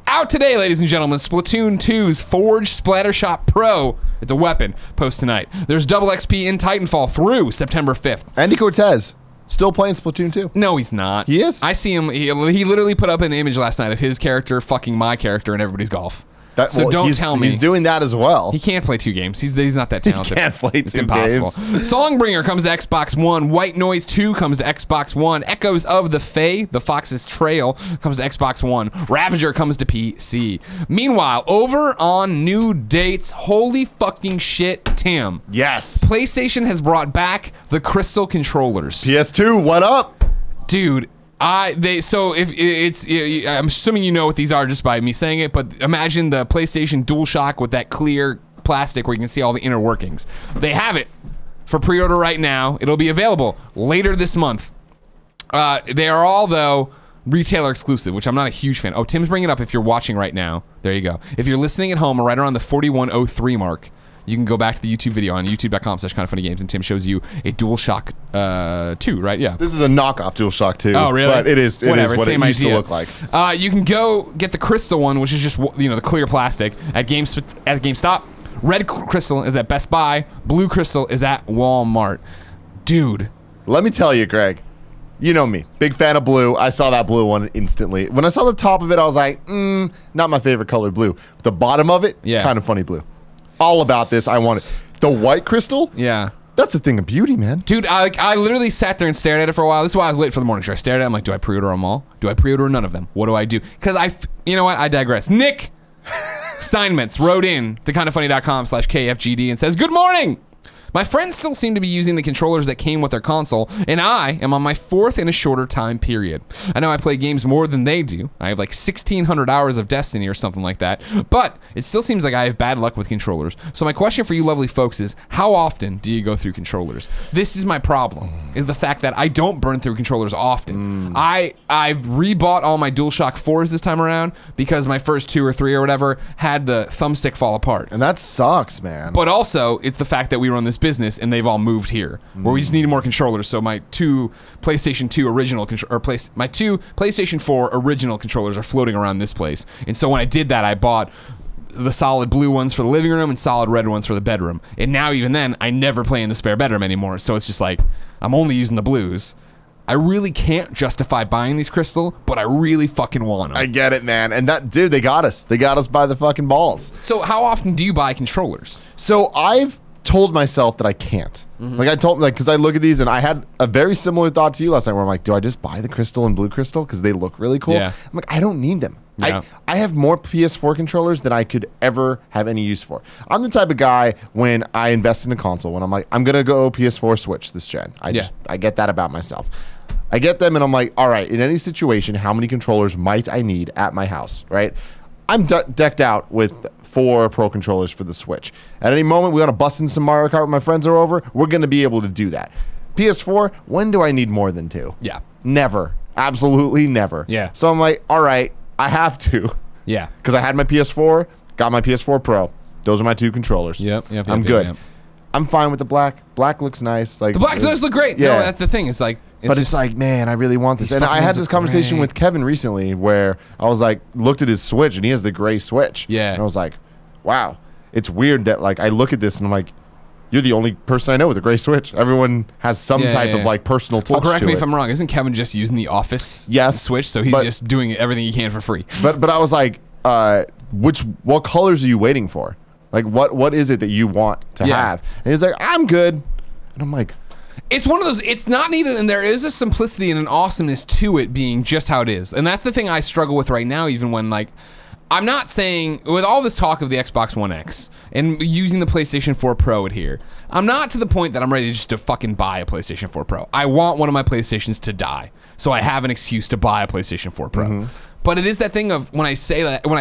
Out today, ladies and gentlemen, Splatoon 2's Forge Splattershot Pro. It's a weapon. Post tonight. There's double XP in Titanfall through September 5th. Andy Cortez, still playing Splatoon 2. No, he's not. He is? I see him. He literally put up an image last night of his character fucking my character in everybody's golf. So don't tell me. He's doing that as well. He can't play 2 games. He's not that talented. can't play It's 2 impossible. games. Songbringer comes to Xbox One. White Noise 2 comes to Xbox One. Echoes of the Fae, The Fox's Trail, comes to Xbox One. Ravager comes to PC. Meanwhile, over on new dates, holy fucking shit, Tim. Yes. PlayStation has brought back the Crystal controllers. PS2, what up? Dude, I'm assuming you know what these are just by me saying it, but imagine the PlayStation DualShock with that clear plastic where you can see all the inner workings. They have it for pre-order right now. It'll be available later this month. They are all, though, retailer exclusive, which I'm not a huge fan. Oh, Tim's bringing it up if you're watching right now. There you go. If you're listening at home, right around the 4103 mark, you can go back to the YouTube video on youtube.com/kindoffunnygames, and Tim shows you a DualShock 2, right? Yeah. This is a knockoff DualShock 2. Oh, really? But it is what same it used idea. to look like. You can go get the crystal one, which is just the clear plastic at GameStop. Red crystal is at Best Buy. Blue crystal is at Walmart. Dude. Let me tell you, Greg. You know me. Big fan of blue. I saw that blue one instantly. When I saw the top of it, I was like, not my favorite color blue. The bottom of it, kind of funny blue. All about this. I want it. The white crystal? Yeah. That's a thing of beauty, man. Dude, I literally sat there and stared at it for a while. This is why I was late for the morning show. I stared at it. I'm like, do I pre-order them all? Do I pre-order none of them? What do I do? Because you know what? I digress. Nick Steinmetz wrote in to kindoffunny.com/KFGD and says, good morning. My friends still seem to be using the controllers that came with their console, and I am on my 4th in a shorter time period. I know I play games more than they do. I have like 1,600 hours of Destiny or something like that, but it still seems like I have bad luck with controllers. So my question for you lovely folks is, how often do you go through controllers? This is my problem, is the fact that I don't burn through controllers often. I've rebought all my DualShock 4s this time around because my first 2 or 3 or whatever had the thumbstick fall apart. And that sucks, man. But also, it's the fact that we run this business and they've all moved here, where we just needed more controllers. So my 2 PlayStation 2 original my 2 PlayStation 4 original controllers are floating around this place. And so when I did that, I bought the solid blue ones for the living room and solid red ones for the bedroom. And now even then, I never play in the spare bedroom anymore. So it's just like, I'm only using the blues. I really can't justify buying these crystal, but I really fucking want them. I get it, man. And that, dude, they got us. They got us by the fucking balls. So how often do you buy controllers? So I've told myself that I can't. Because I look at these and I had a very similar thought to you last night where I'm like, do I just buy the crystal and blue crystal because they look really cool? Yeah. I'm like, I don't need them. Yeah. I have more PS4 controllers than I could ever have any use for. I'm the type of guy when I invest in a console, when I'm like, I'm going to go PS4 Switch this gen. I get that about myself. I get them and I'm like, all right, in any situation, how many controllers might I need at my house, right? I'm decked out with 4 Pro controllers for the Switch. At any moment, we want to bust in some Mario Kart when my friends are over, we're going to be able to do that. PS4, when do I need more than 2? Yeah. Never. Absolutely never. Yeah. So I'm like, all right, I have to. Yeah. Because I had my PS4, got my PS4 Pro. Those are my 2 controllers. Yep. I'm good. I'm fine with the black. Black looks nice. Like the black does look great. Yeah. No, that's the thing. It's like, it's like, man, I really want this. And I had this conversation with Kevin recently where I was like, looked at his Switch and he has the gray Switch. Yeah. And I was like, wow, it's weird that like I look at this and I'm like, you're the only person I know with a gray Switch. Everyone has some type of like personal touch. Correct me if I'm wrong. Isn't Kevin just using the Office Switch? So he's just doing everything he can for free. But I was like, what colors are you waiting for? Like what is it that you want to have? And he's like, I'm good. And I'm like, it's one of those, it's not needed, and there is a simplicity and an awesomeness to it being just how it is. And that's the thing I struggle with right now, even when like, I'm not saying, with all this talk of the Xbox One X and using the PlayStation 4 Pro here, I'm not to the point that I'm ready just to fucking buy a PlayStation 4 Pro. I want one of my PlayStations to die, so I have an excuse to buy a PlayStation 4 Pro. But it is that thing of when I say that, what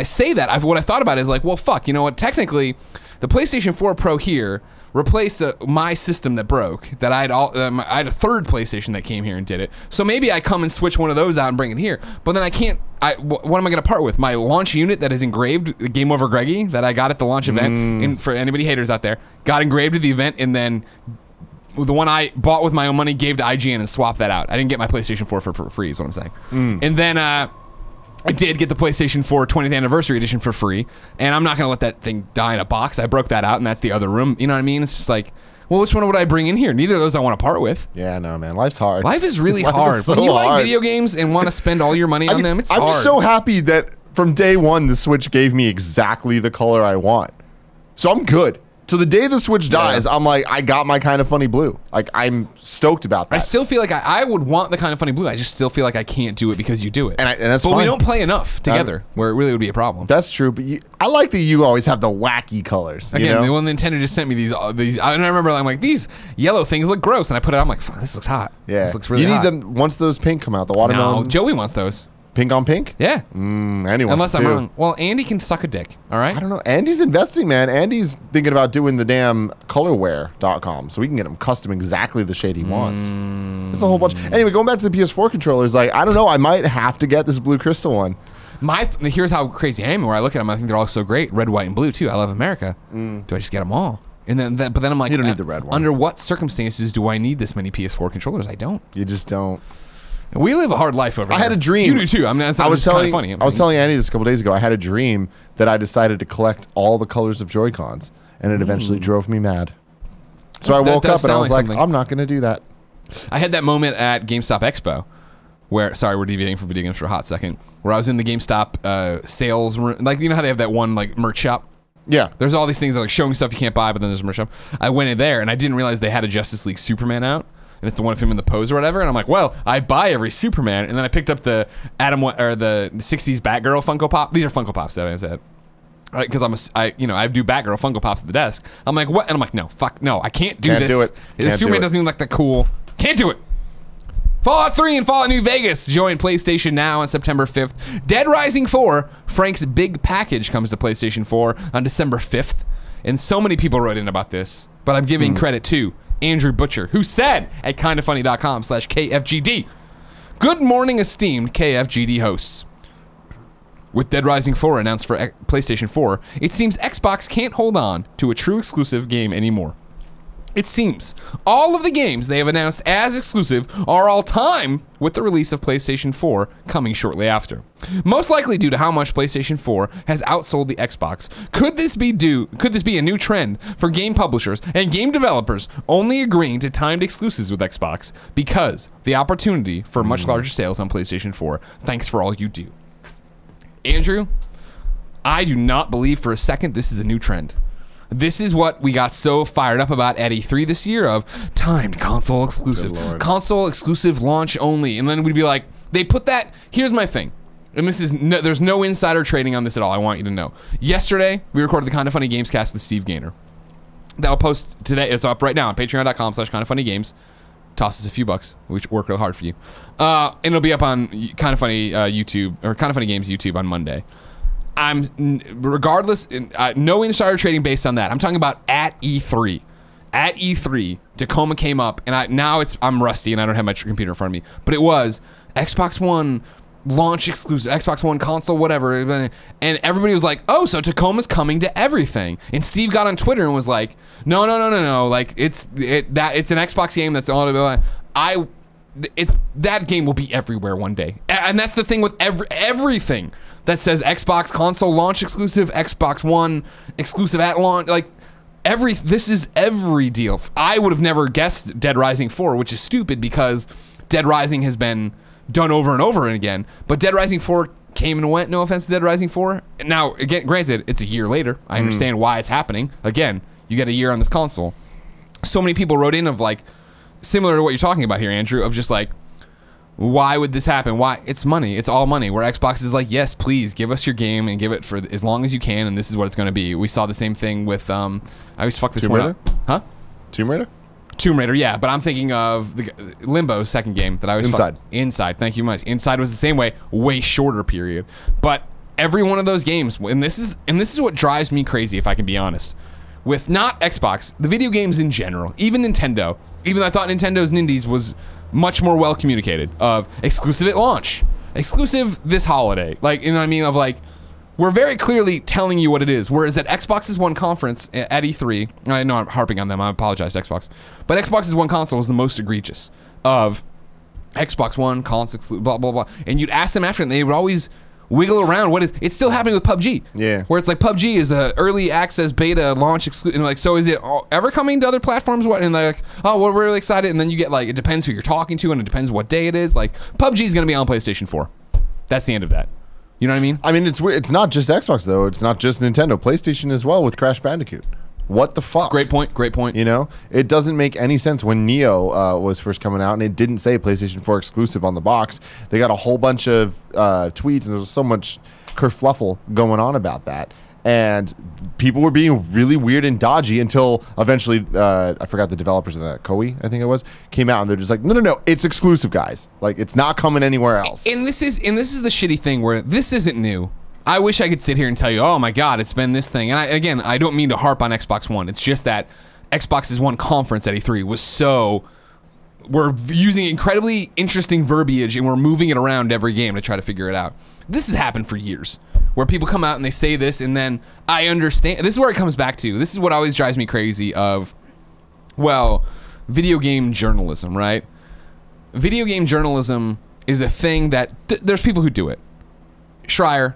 I've thought about is like, well, fuck, you know what? Technically, the PlayStation 4 Pro here replaced my system that broke. That I had a third PlayStation that came here and did it. So maybe I come and switch one of those out and bring it here. But then I can't. What am I going to part with? My launch unit that is engraved, Game Over Greggy, that I got at the launch event. And for anybody haters out there, got engraved at the event, and then the one I bought with my own money gave to IGN and swapped that out. I didn't get my PlayStation 4 for free, is what I'm saying. And then I did get the PlayStation 4 20th Anniversary Edition for free, and I'm not going to let that thing die in a box. I broke that out, and that's the other room. You know what I mean? It's just like, well, which one would I bring in here? Neither of those I want to part with. Yeah, no, man. Life's hard. Life is really Life hard. is so when you hard. like video games and want to spend all your money on them, it's hard. I'm so happy that from day one, the Switch gave me exactly the color I want. So I'm good. So the day the Switch dies, I'm like, I got my Kind of Funny blue. Like, I'm stoked about that. I still feel like I would want the Kind of Funny blue. I just still feel like I can't do it because you do it. And that's but fine. we don't play enough together where it really would be a problem. That's true, but I like that you always have the wacky colors. Again, you know? when Nintendo just sent me these, and I remember I'm like, these yellow things look gross, and I put it on, I'm like, fuck, this looks hot. Yeah. This looks really you need hot. them once those pink come out, the watermelon. No, Joey wants those. Pink on pink? Yeah. Andy wants Unless to I'm too. wrong. Well, Andy can suck a dick, all right? I don't know. Andy's investing, man. Andy's thinking about doing the damn colorware.com so we can get him custom exactly the shade he wants. It's a whole bunch. Anyway, going back to the PS4 controllers, like, I don't know. I might have to get this blue crystal one. Here's how crazy I am. Where I look at them, I think they're all so great. Red, white, and blue, too. I love America. Do I just get them all? And then, but then I'm like, You don't need the red one. Under what circumstances do I need this many PS4 controllers? I don't. You just don't. We live a hard life over here. I had a dream. You do too. I mean, that's I was kind telling of funny. I was telling Andy this a couple days ago. I had a dream that I decided to collect all the colors of Joy-Cons, and it eventually drove me mad. So I woke up and I was like, I'm not going to do that. I had that moment at GameStop Expo where, sorry, we're deviating from video games for a hot second, where I was in the GameStop sales room. Like, you know how they have that one like merch shop? Yeah. There's all these things that, like showing stuff you can't buy, but then there's a merch shop. I went in there and I didn't realize they had a Justice League Superman out. And it's the one of him in the pose or whatever, and I'm like, well, I buy every Superman, and then I picked up the the '60s Batgirl Funko Pop. These are Funko Pops that I said, because I do Batgirl Funko Pops at the desk. I'm like, what? And I'm like, no, fuck, no, I can't do this. Do it. The Superman doesn't even look that cool. Can't do it. Fallout 3 and Fallout New Vegas join PlayStation Now on September 5th. Dead Rising 4, Frank's big package, comes to PlayStation 4 on December 5th. And so many people wrote in about this, but I'm giving credit to Andrew Butcher, who said at kindoffunny.com/KFGD, "Good morning, esteemed KFGD hosts. With Dead Rising 4 announced for PlayStation 4, it seems Xbox can't hold on to a true exclusive game anymore. It seems all of the games they have announced as exclusive are all time with the release of PlayStation 4 coming shortly after. Most likely due to how much PlayStation 4 has outsold the Xbox. Could this be a new trend for game publishers and game developers only agreeing to timed exclusives with Xbox because the opportunity for much larger sales on PlayStation 4? Thanks for all you do." Andrew, I do not believe for a second this is a new trend. This is what we got so fired up about at E3 this year of timed console exclusive. Console exclusive launch only. And then we'd be like, they put that, here's my thing. And this is, there's no insider trading on this at all. I want you to know. Yesterday, we recorded the Kind of Funny Games cast with Steve Gaynor. That'll post today. It's up right now on patreon.com/kindoffunnygames. Toss us a few bucks. We work real hard for you. And it'll be up on Kind of Funny YouTube, or Kind of Funny Games YouTube on Monday. Regardless, no insider trading based on that. I'm talking about at E3. At E3, Tacoma came up, and I'm rusty and I don't have my computer in front of me, but it was Xbox One launch exclusive, Xbox One console, whatever, and everybody was like, "Oh, so Tacoma's coming to everything." And Steve got on Twitter and was like, "No, like it's an Xbox game that's all about." That game will be everywhere one day, and that's the thing with everything that says Xbox console launch exclusive, Xbox One exclusive at launch, like this is every deal. I would have never guessed Dead Rising 4, which is stupid because Dead Rising has been done over and over again, but Dead Rising 4 came and went, no offense to Dead Rising 4. Now, again, granted, it's a year later. I understand why it's happening. Again, you get a year on this console. So many people wrote in of like, similar to what you're talking about here, Andrew, of just like, Why would this happen? Why? It's money. It's all money. Where Xbox is like, yes, please give us your game and give it for as long as you can, and this is what it's going to be. We saw the same thing with I always fuck this Tomb one Raider? up. Huh? Tomb Raider? Tomb Raider, yeah, but I'm thinking of the Limbo's second game that I was Inside. Inside, thank you much. Inside was the same way, way shorter period. But every one of those games, and this is what drives me crazy, if I can be honest, with not Xbox, the video games in general, even Nintendo. Even though I thought Nintendo's Nindies was much more well communicated, of exclusive at launch, exclusive this holiday, like, you know what I mean, of like, we're very clearly telling you what it is. Whereas at Xbox's one conference at E3, I know I'm harping on them, I apologize, Xbox, but Xbox's one console was the most egregious of Xbox One, console exclusive, blah, blah, blah. And you'd ask them after, and they would always wiggle around. It's still happening with PUBG. Yeah. Where it's like PUBG is a early access beta launch exclusive, and like, so is it ever coming to other platforms? What? And they're like, oh, well, we're really excited. And then you get like, it depends who you're talking to, and it depends what day it is. Like, PUBG is going to be on PlayStation 4. That's the end of that. You know what I mean? I mean, it's weird. It's not just Xbox though. It's not just Nintendo. PlayStation as well with Crash Bandicoot. What the fuck? Great point. Great point. You know, it doesn't make any sense when Neo was first coming out and it didn't say PlayStation 4 exclusive on the box. They got a whole bunch of tweets and there's so much kerfluffle going on about that. And people were being really weird and dodgy until eventually, I forgot the developers of that, Koei, I think it was, came out and they're just like, no, it's exclusive, guys. Like, it's not coming anywhere else. And this is the shitty thing where this isn't new. I wish I could sit here and tell you, oh my God, it's been this thing. And I don't mean to harp on Xbox One. It's just that Xbox's One conference at E3 was so, we're using incredibly interesting verbiage and we're moving it around every game to try to figure it out. This has happened for years, where people come out and they say this, and then I understand. This is where it comes back to. This is what always drives me crazy of, well, video game journalism, right? Video game journalism is a thing that there's people who do it. Schreier,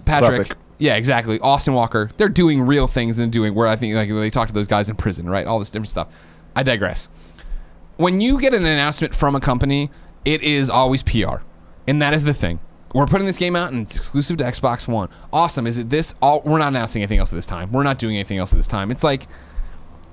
Patrick, yeah, exactly. Austin Walker, they're doing real things and doing where I think like they talk to those guys in prison, right? All this different stuff. I digress. When you get an announcement from a company, it is always PR, and that is the thing. We're putting this game out and it's exclusive to Xbox One. Awesome. Is it this? We're not announcing anything else at this time. We're not doing anything else at this time. It's like,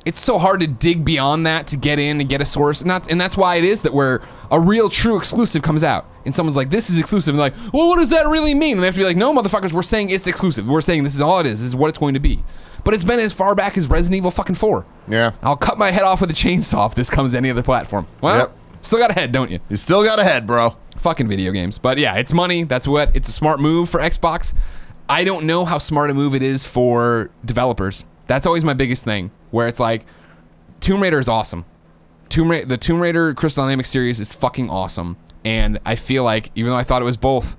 it's so hard to dig beyond that to get in and get a source. And that's why it is that where a real true exclusive comes out and someone's like, this is exclusive. And they're like, well, what does that really mean? And they have to be like, no, motherfuckers, we're saying it's exclusive. We're saying this is all it is. This is what it's going to be. But it's been as far back as Resident Evil fucking 4. Yeah. I'll cut my head off with a chainsaw if this comes to any other platform. Well, yep. Still got a head, don't you? You still got a head, bro. Fucking video games. But yeah, it's money. That's what. It's a smart move for Xbox. I don't know how smart a move it is for developers. That's always my biggest thing. Where it's like, Tomb Raider is awesome. The Tomb Raider Crystal Dynamics series is fucking awesome. And I feel like, even though I thought it was both,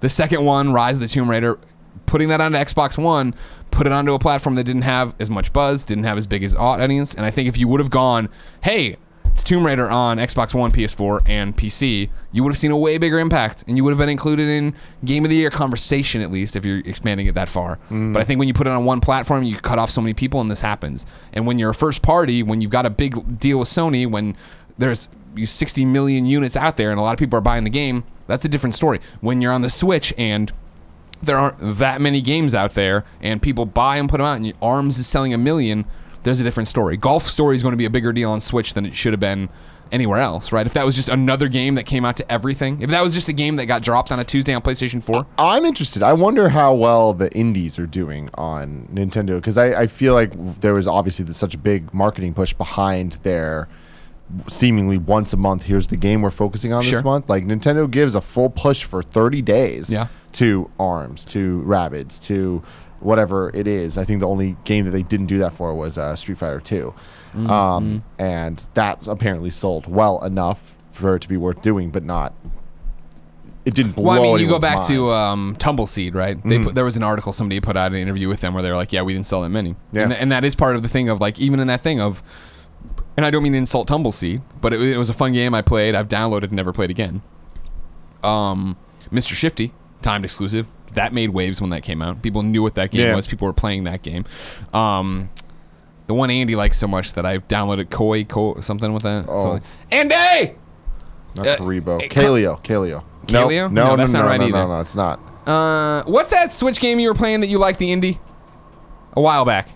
the second one, Rise of the Tomb Raider, putting that onto Xbox One, put it onto a platform that didn't have as much buzz, didn't have as big as audience. And I think if you would have gone, hey, it's Tomb Raider on Xbox One, PS4, and PC, you would have seen a way bigger impact, and you would have been included in Game of the Year conversation, at least, if you're expanding it that far. But I think when you put it on one platform, you cut off so many people, and this happens. And when you're a first party, when you've got a big deal with Sony, when there's 60 million units out there, and a lot of people are buying the game, that's a different story. When you're on the Switch, and there aren't that many games out there, and people buy and put them out, and ARMS is selling 1 million, there's a different story. Golf Story is going to be a bigger deal on Switch than it should have been anywhere else, right? If that was just another game that came out to everything, if that was just a game that got dropped on a Tuesday on PlayStation 4. I'm interested. I wonder how well the indies are doing on Nintendo, because I feel like there was obviously such a big marketing push behind their seemingly once a month, here's the game we're focusing on this month. Like, Nintendo gives a full push for 30 days to ARMS, to Rabbids, to whatever it is. I think the only game that they didn't do that for was Street Fighter 2. And that apparently sold well enough for it to be worth doing, but not, it didn't blow. Well, I mean, you go back to Tumbleseed, right? There was an article somebody put out, an interview with them where they were like, yeah, we didn't sell that many. And that is part of the thing of, like, even in that thing of, and I don't mean to insult Tumbleseed, but it was a fun game I played. I've downloaded and never played again. Mr. Shifty, timed exclusive. That made waves when that came out. People knew what that game was. People were playing that game. The one Andy likes so much that I downloaded Koi something with that. Oh. Andy! Not Karibo. Kaleo. Kaleo? No, that's not right either. No, it's not. What's that Switch game you were playing that you liked the indie? A while back.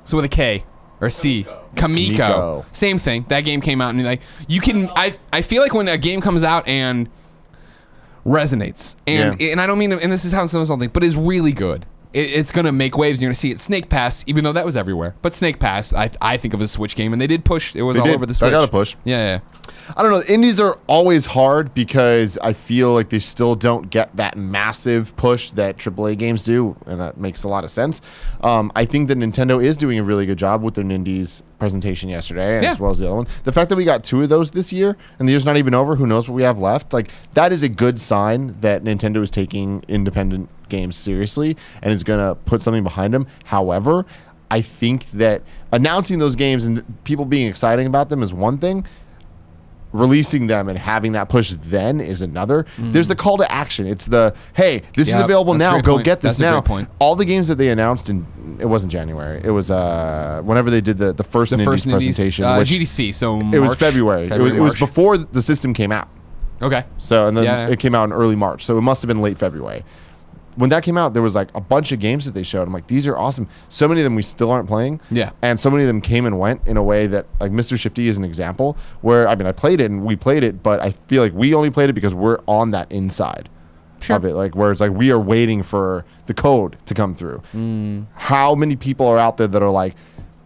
So with a K. or C. Kamiko. Same thing. That game came out and like you can. I feel like when a game comes out and resonates and I don't mean, and this is how something, but is really good. It's gonna make waves. And you're gonna see it. Snake Pass, even though that was everywhere, but Snake Pass, I think of as a Switch game, and they did push. It was all over the Switch. I got to push. Yeah. I don't know. Indies are always hard because I feel like they still don't get that massive push that AAA games do, and that makes a lot of sense. I think that Nintendo is doing a really good job with their Indies presentation yesterday, and as well as the other one. The fact that we got 2 of those this year, and the year's not even over, who knows what we have left? Like, that is a good sign that Nintendo is taking independent games seriously and is going to put something behind them. However, I think that announcing those games and people being excited about them is one thing. Releasing them and having that push then is another. There's the call to action. It's the, hey, this is available now. Go get this now. All the games that they announced, and it wasn't January. It was whenever they did the first Indies presentation. GDC, so March, it was February. It was before the system came out. Okay. So, and then it came out in early March. So it must have been late February. When that came out, there was like a bunch of games that they showed. I'm like, these are awesome. So many of them we still aren't playing. Yeah. And so many of them came and went in a way that, like, Mr. Shifty is an example where, I mean, I played it and we played it, but I feel like we only played it because we're on that inside of it. Like, where it's like we are waiting for the code to come through. How many people are out there that are like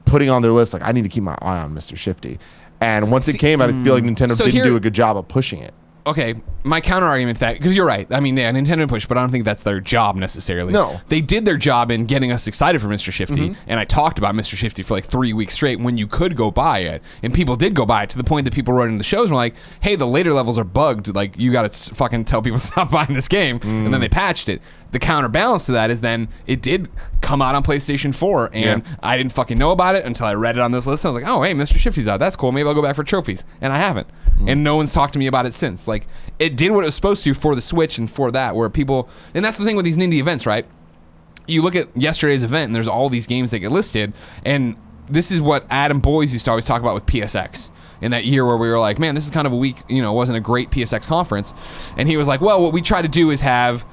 putting on their list, like, I need to keep my eye on Mr. Shifty. And once it came out, I feel like Nintendo didn't do a good job of pushing it. Okay, my counter argument to that, because you're right. I mean, yeah, Nintendo push, but I don't think that's their job necessarily. No. They did their job in getting us excited for Mr. Shifty, and I talked about Mr. Shifty for like 3 weeks straight when you could go buy it, and people did go buy it to the point that people wrote in the shows and were like, hey, the later levels are bugged, like, you gotta fucking tell people to stop buying this game, and then they patched it. The counterbalance to that is then it did come out on PlayStation 4, and I didn't fucking know about it until I read it on this list. I was like, oh, hey, Mr. Shifty's out. That's cool. Maybe I'll go back for trophies. And I haven't. And no one's talked to me about it since. Like, it did what it was supposed to for the Switch and for that, where people... And that's the thing with these indie events, right? You look at yesterday's event, and there's all these games that get listed, and this is what Adam Boyes used to always talk about with PSX. In that year where we were like, man, this is kind of a weak, it wasn't a great PSX conference. And he was like, well, what we try to do is have...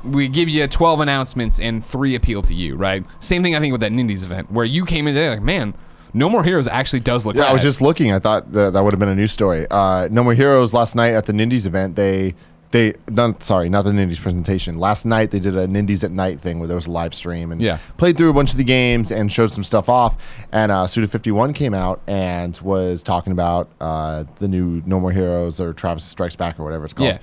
we give you 12 announcements and 3 appeal to you, right? Same thing I think with that Indies event where you came in today like, man, No More Heroes actually does look. Yeah, I was just looking. I thought that would have been a news story. No More Heroes last night at the Nindies event. Not the Nindies presentation. Last night they did a Nindies at night thing where there was a live stream and played through a bunch of the games and showed some stuff off. And Suda51 came out and was talking about the new No More Heroes or Travis Strikes Back or whatever it's called. Yeah.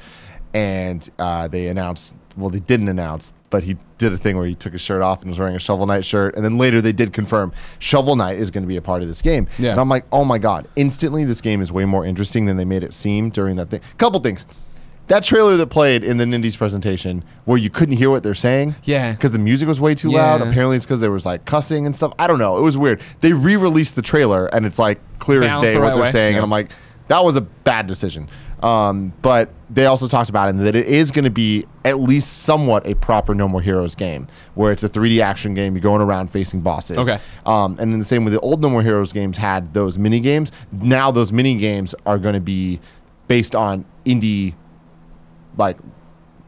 And they announced, well, they didn't announce, but he did a thing where he took his shirt off and was wearing a Shovel Knight shirt. And then later they did confirm Shovel Knight is going to be a part of this game. Yeah. And I'm like, oh my God, instantly this game is way more interesting than they made it seem during that thing. Couple things. That trailer that played in the Nindies presentation where you couldn't hear what they're saying. Yeah. Because the music was way too loud. Apparently it's because there was like cussing and stuff. I don't know. It was weird. They re-released the trailer and it's like clear as day what they're saying. And I'm like, that was a bad decision. But they also talked about it that it is going to be at least somewhat a proper No More Heroes game where it's a 3D action game. You're going around facing bosses. Okay. And then the same with the old No More Heroes games had those mini games. Now those mini games are going to be based on indie, like,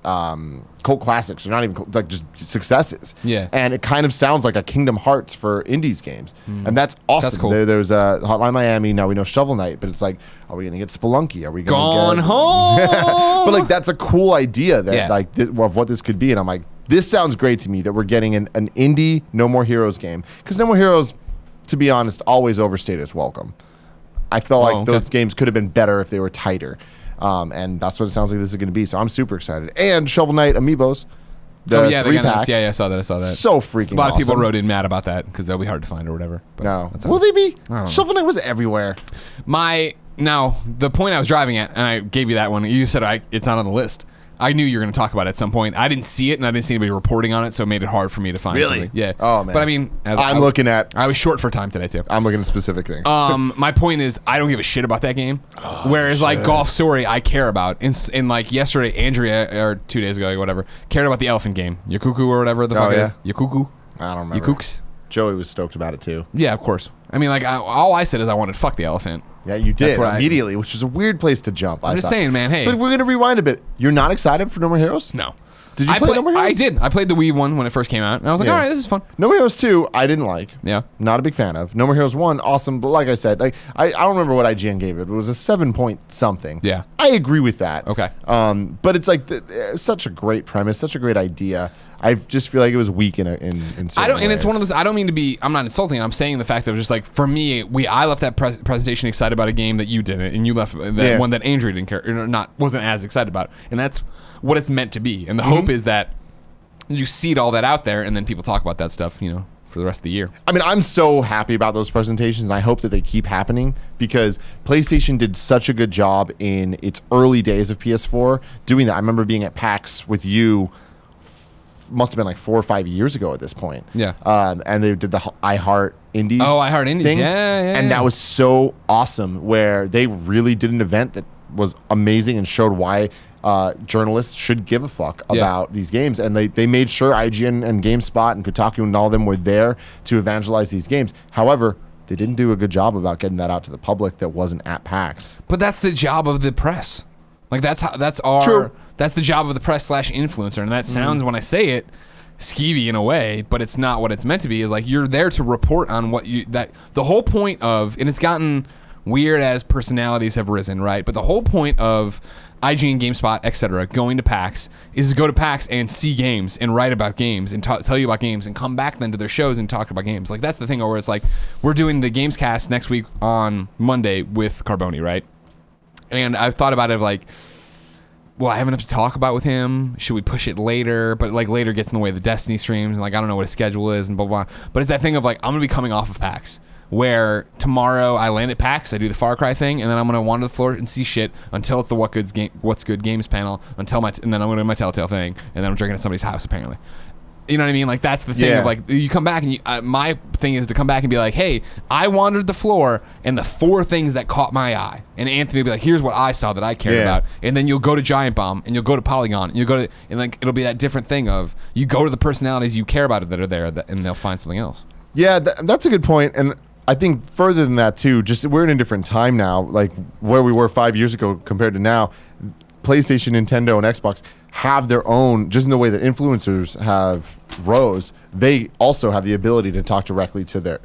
cult classics, or not even like just successes. Yeah. And it kind of sounds like a Kingdom Hearts for indies games. And that's awesome. That's cool. There's a Hotline Miami. Now we know Shovel Knight, but it's like, are we going to get Spelunky? Are we going to get... home? But like, that's a cool idea that of what this could be. And I'm like, this sounds great to me that we're getting an indie No More Heroes game. Because No More Heroes, to be honest, always overstayed its welcome. I felt like those games could have been better if they were tighter. And that's what it sounds like this is going to be. So I'm super excited. And Shovel Knight Amiibos. The 3-pack. Yeah, I saw that. So freaking awesome. A lot of people wrote in mad about that because they'll be hard to find or whatever. But no. Will they be? Shovel Knight was everywhere. Now, the point I was driving at, and I gave you that one, you said it's not on the list. I knew you were going to talk about it at some point. I didn't see it, and I didn't see anybody reporting on it, so it made it hard for me to find something. Yeah. Oh, man. But I mean, I was short for time today, too. I'm looking at specific things. My point is, I don't give a shit about that game. Whereas, like, Golf Story, I care about. And like, yesterday, Andrea, or 2 days ago, whatever, cared about the elephant game. Yakuku or whatever the fuck it is. Yakuku? I don't remember. Yakooks? Joey was stoked about it, too. Yeah, of course. I mean, like, all I said is I wanted to fuck the elephant. Yeah, you did immediately, which was a weird place to jump. I'm just saying, man, hey. But we're going to rewind a bit. You're not excited for No More Heroes? No. Did you play No More Heroes? I did. I played the Wii one when it first came out, and I was like, Yeah. all right, this is fun. No More Heroes 2, I didn't like. Yeah. Not a big fan of. No More Heroes 1, awesome. But like I said, like I don't remember what IGN gave it. It was a 7 point something. Yeah. I agree with that. Okay. But it's like such a great premise, such a great idea. I just feel like it was weak in certain ways. And it's one of those. I don't mean to be. I'm not insulting. I'm saying the fact of just like for me, I left that presentation excited about a game that you didn't, and you left that one that Andrew didn't care, wasn't as excited about, and that's what it's meant to be. And the hope is that you seed all that out there, and then people talk about that stuff, for the rest of the year. I mean, I'm so happy about those presentations, and I hope that they keep happening because PlayStation did such a good job in its early days of PS4 doing that. I remember being at PAX with you. Must have been like 4 or 5 years ago at this point. Yeah. And they did the I Heart Indies. Oh, I Heart Indies. Thing. Yeah. And that was so awesome where they really did an event that was amazing and showed why journalists should give a fuck about these games. And they made sure IGN and GameSpot and Kotaku and all of them were there to evangelize these games. However, they didn't do a good job about getting that out to the public that wasn't at PAX. But that's the job of the press. Like that's the job of the press / influencer, and that sounds when I say it skeevy in a way, but it's not what it's meant to be. Is like you're there to report on what the whole point of, and it's gotten weird as personalities have risen, right? But the whole point of IGN, GameSpot, etc. going to PAX is to go to PAX and see games and write about games and tell you about games and come back then to their shows and talk about games. Like that's the thing where it's like we're doing the Gamescast next week on Monday with Carboni, right? And I've thought about it like, well, I have enough to talk about with him. Should we push it later? But like later gets in the way of the Destiny streams, and like I don't know what his schedule is, and blah blah. But it's that thing of like I'm gonna be coming off of PAX, where tomorrow I land at PAX, I do the Far Cry thing, and then I'm gonna wander the floor and see shit until it's the What's Good Games panel, and then I'm gonna do my Telltale thing, and then I'm drinking at somebody's house apparently. You know what I mean? Like that's the thing of like you come back and my thing is to come back and be like, hey, I wandered the floor and the 4 things that caught my eye, and Anthony will be like, here's what I saw that I cared about, and then you'll go to Giant Bomb and you'll go to Polygon and you'll go to, and like it'll be that different thing of you go to the personalities you care about that are there, and they'll find something else. Yeah, that's a good point, and I think further than that too. Just we're in a different time now, like where we were 5 years ago compared to now. PlayStation, Nintendo, and Xbox have their own, just in the way that influencers have rose, they also have the ability to talk directly to their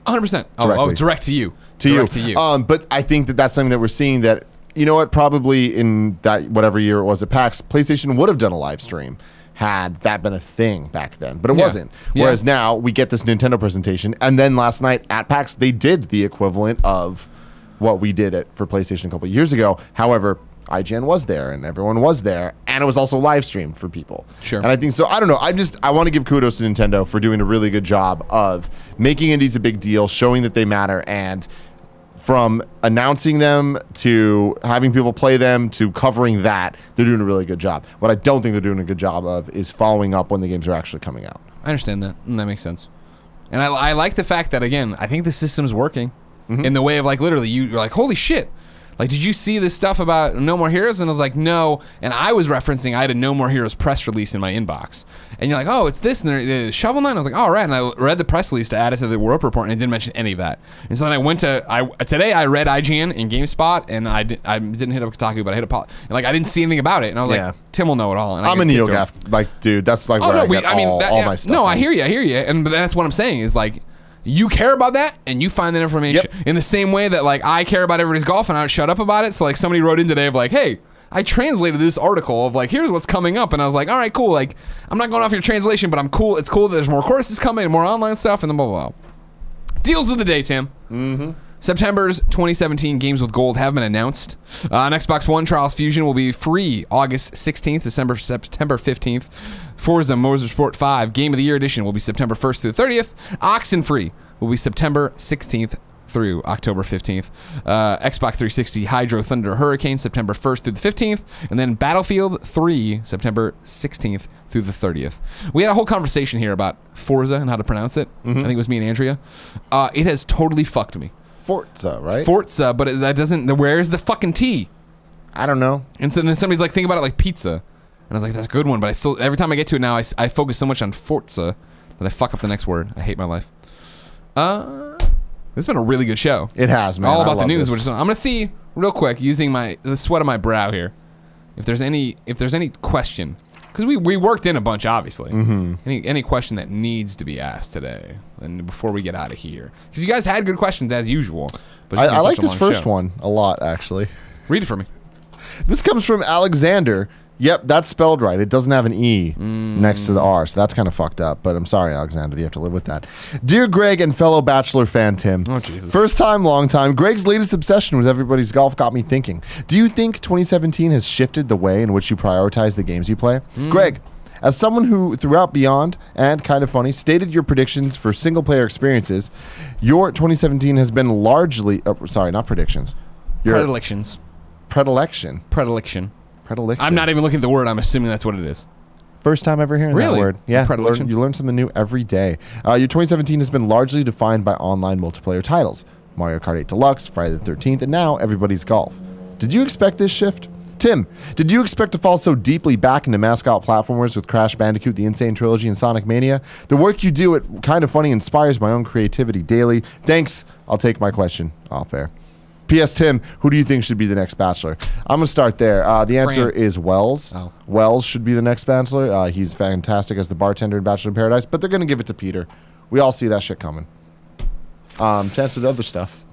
100%. Oh, direct to you. To you. But I think that that's something that we're seeing that, you know what, probably in that whatever year it was at PAX, PlayStation would have done a live stream had that been a thing back then, but it wasn't. Whereas now we get this Nintendo presentation, and then last night at PAX, they did the equivalent of what we did for PlayStation a couple of years ago. However, IGN was there and everyone was there, and it was also live streamed for people. Sure. And I think so. I don't know. I want to give kudos to Nintendo for doing a really good job of making indies a big deal, showing that they matter, and from announcing them to having people play them to covering that, they're doing a really good job. What I don't think they're doing a good job of is following up when the games are actually coming out. I understand that, and that makes sense. And I like the fact that, again, I think the system's working in the way of, like, literally, you're like, holy shit. Like, did you see this stuff about No More Heroes? And I was like, no. And I was referencing, I had a No More Heroes press release in my inbox. And you're like, oh, it's this. And the Shovel Knight. I was like, all right. And I read the press release to add it to the World Report, and it didn't mention any of that. And so then I went to, today I read IGN and GameSpot, and I didn't hit up Kotaku, but I hit up, and like, I didn't see anything about it. And I was like, Tim will know it all. And I'm a NeoGaf. Like, dude, that's like where I get all my stuff. No, I hear you. And that's what I'm saying is like, you care about that, and you find that information in the same way that, like, I care about everybody's golf and I don't shut up about it. So, like, somebody wrote in today of, like, hey, I translated this article of, like, here's what's coming up. And I was like, all right, cool. Like, I'm not going off your translation, but I'm cool. It's cool that there's more courses coming and more online stuff and then blah, blah, blah. Deals of the day, Tim. September's 2017 Games with Gold have been announced. On Xbox One, Trials Fusion will be free August 16th, September 15th. Forza Motorsport 5 Game of the Year Edition will be September 1st through the 30th. Oxenfree will be September 16th through October 15th. Xbox 360 Hydro Thunder Hurricane, September 1st through the 15th. And then Battlefield 3, September 16th through the 30th. We had a whole conversation here about Forza and how to pronounce it. I think it was me and Andrea. It has totally fucked me. Forza, right? Forza, but that doesn't, where's the fucking T? I don't know. And so then somebody's like, think about it like pizza. And I was like, that's a good one, but I still, every time I get to it now, I focus so much on Forza that I fuck up the next word. I hate my life. This has been a really good show. It has, man. All about the news. I'm gonna see real quick using the sweat of my brow here, if there's any question because we worked in a bunch, obviously. Any question that needs to be asked today, and before we get out of here, because you guys had good questions as usual. But I like this first one a lot, actually. Read it for me. This comes from Alexander. Yep, that's spelled right. It doesn't have an E next to the R, so that's kind of fucked up. But I'm sorry, Alexander, you have to live with that. Dear Greg and fellow Bachelor fan Tim. Oh, Jesus. First time, long time. Greg's latest obsession with Everybody's Golf got me thinking. Do you think 2017 has shifted the way in which you prioritize the games you play? Greg, as someone who, throughout Beyond and Kind of Funny, stated your predictions for single-player experiences, your 2017 has been largely... sorry, not predictions. Your Predilections. Predilection. Predilection. Predilection. I'm not even looking at the word. I'm assuming that's what it is. First time ever hearing Really? that word. Yeah, Predilection? you learn something new every day. Your 2017 has been largely defined by online multiplayer titles. Mario Kart 8 Deluxe, Friday the 13th, and now Everybody's Golf. Did you expect this shift? Tim, did you expect to fall so deeply back into mascot platformers with Crash Bandicoot, The Insane Trilogy, and Sonic Mania? The work you do at Kind of Funny inspires my own creativity daily. Thanks. I'll take my question off air. P.S. Tim, who do you think should be the next Bachelor? I'm going to start there. The answer is Wells. Oh. Wells should be the next Bachelor. He's fantastic as the bartender in Bachelor in Paradise, but they're going to give it to Peter. We all see that shit coming. Chance with other stuff.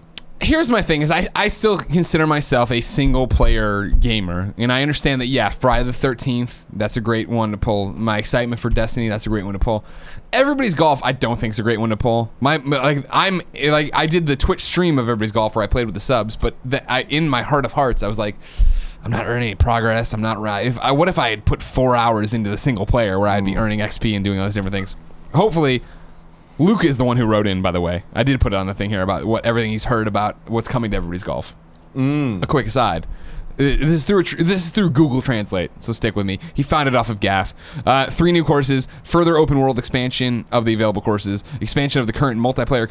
Here's my thing is I still consider myself a single player gamer, and I understand that, yeah, Friday the 13th, that's a great one to pull. My excitement for Destiny, that's a great one to pull. Everybody's Golf, I don't think is a great one to pull. I did the Twitch stream of Everybody's Golf where I played with the subs, but in my heart of hearts, I was like, I'm not earning any progress. I'm not right. What if I had put 4 hours into the single player where I'd be earning XP and doing all those different things? Hopefully, Luke is the one who wrote in, by the way. I did put it on the thing here about everything he's heard about what's coming to Everybody's Golf. A quick aside. This is through Google Translate, so stick with me. He found it off of Gaff. 3 new courses, further open world expansion of the available courses, expansion of the current multiplayer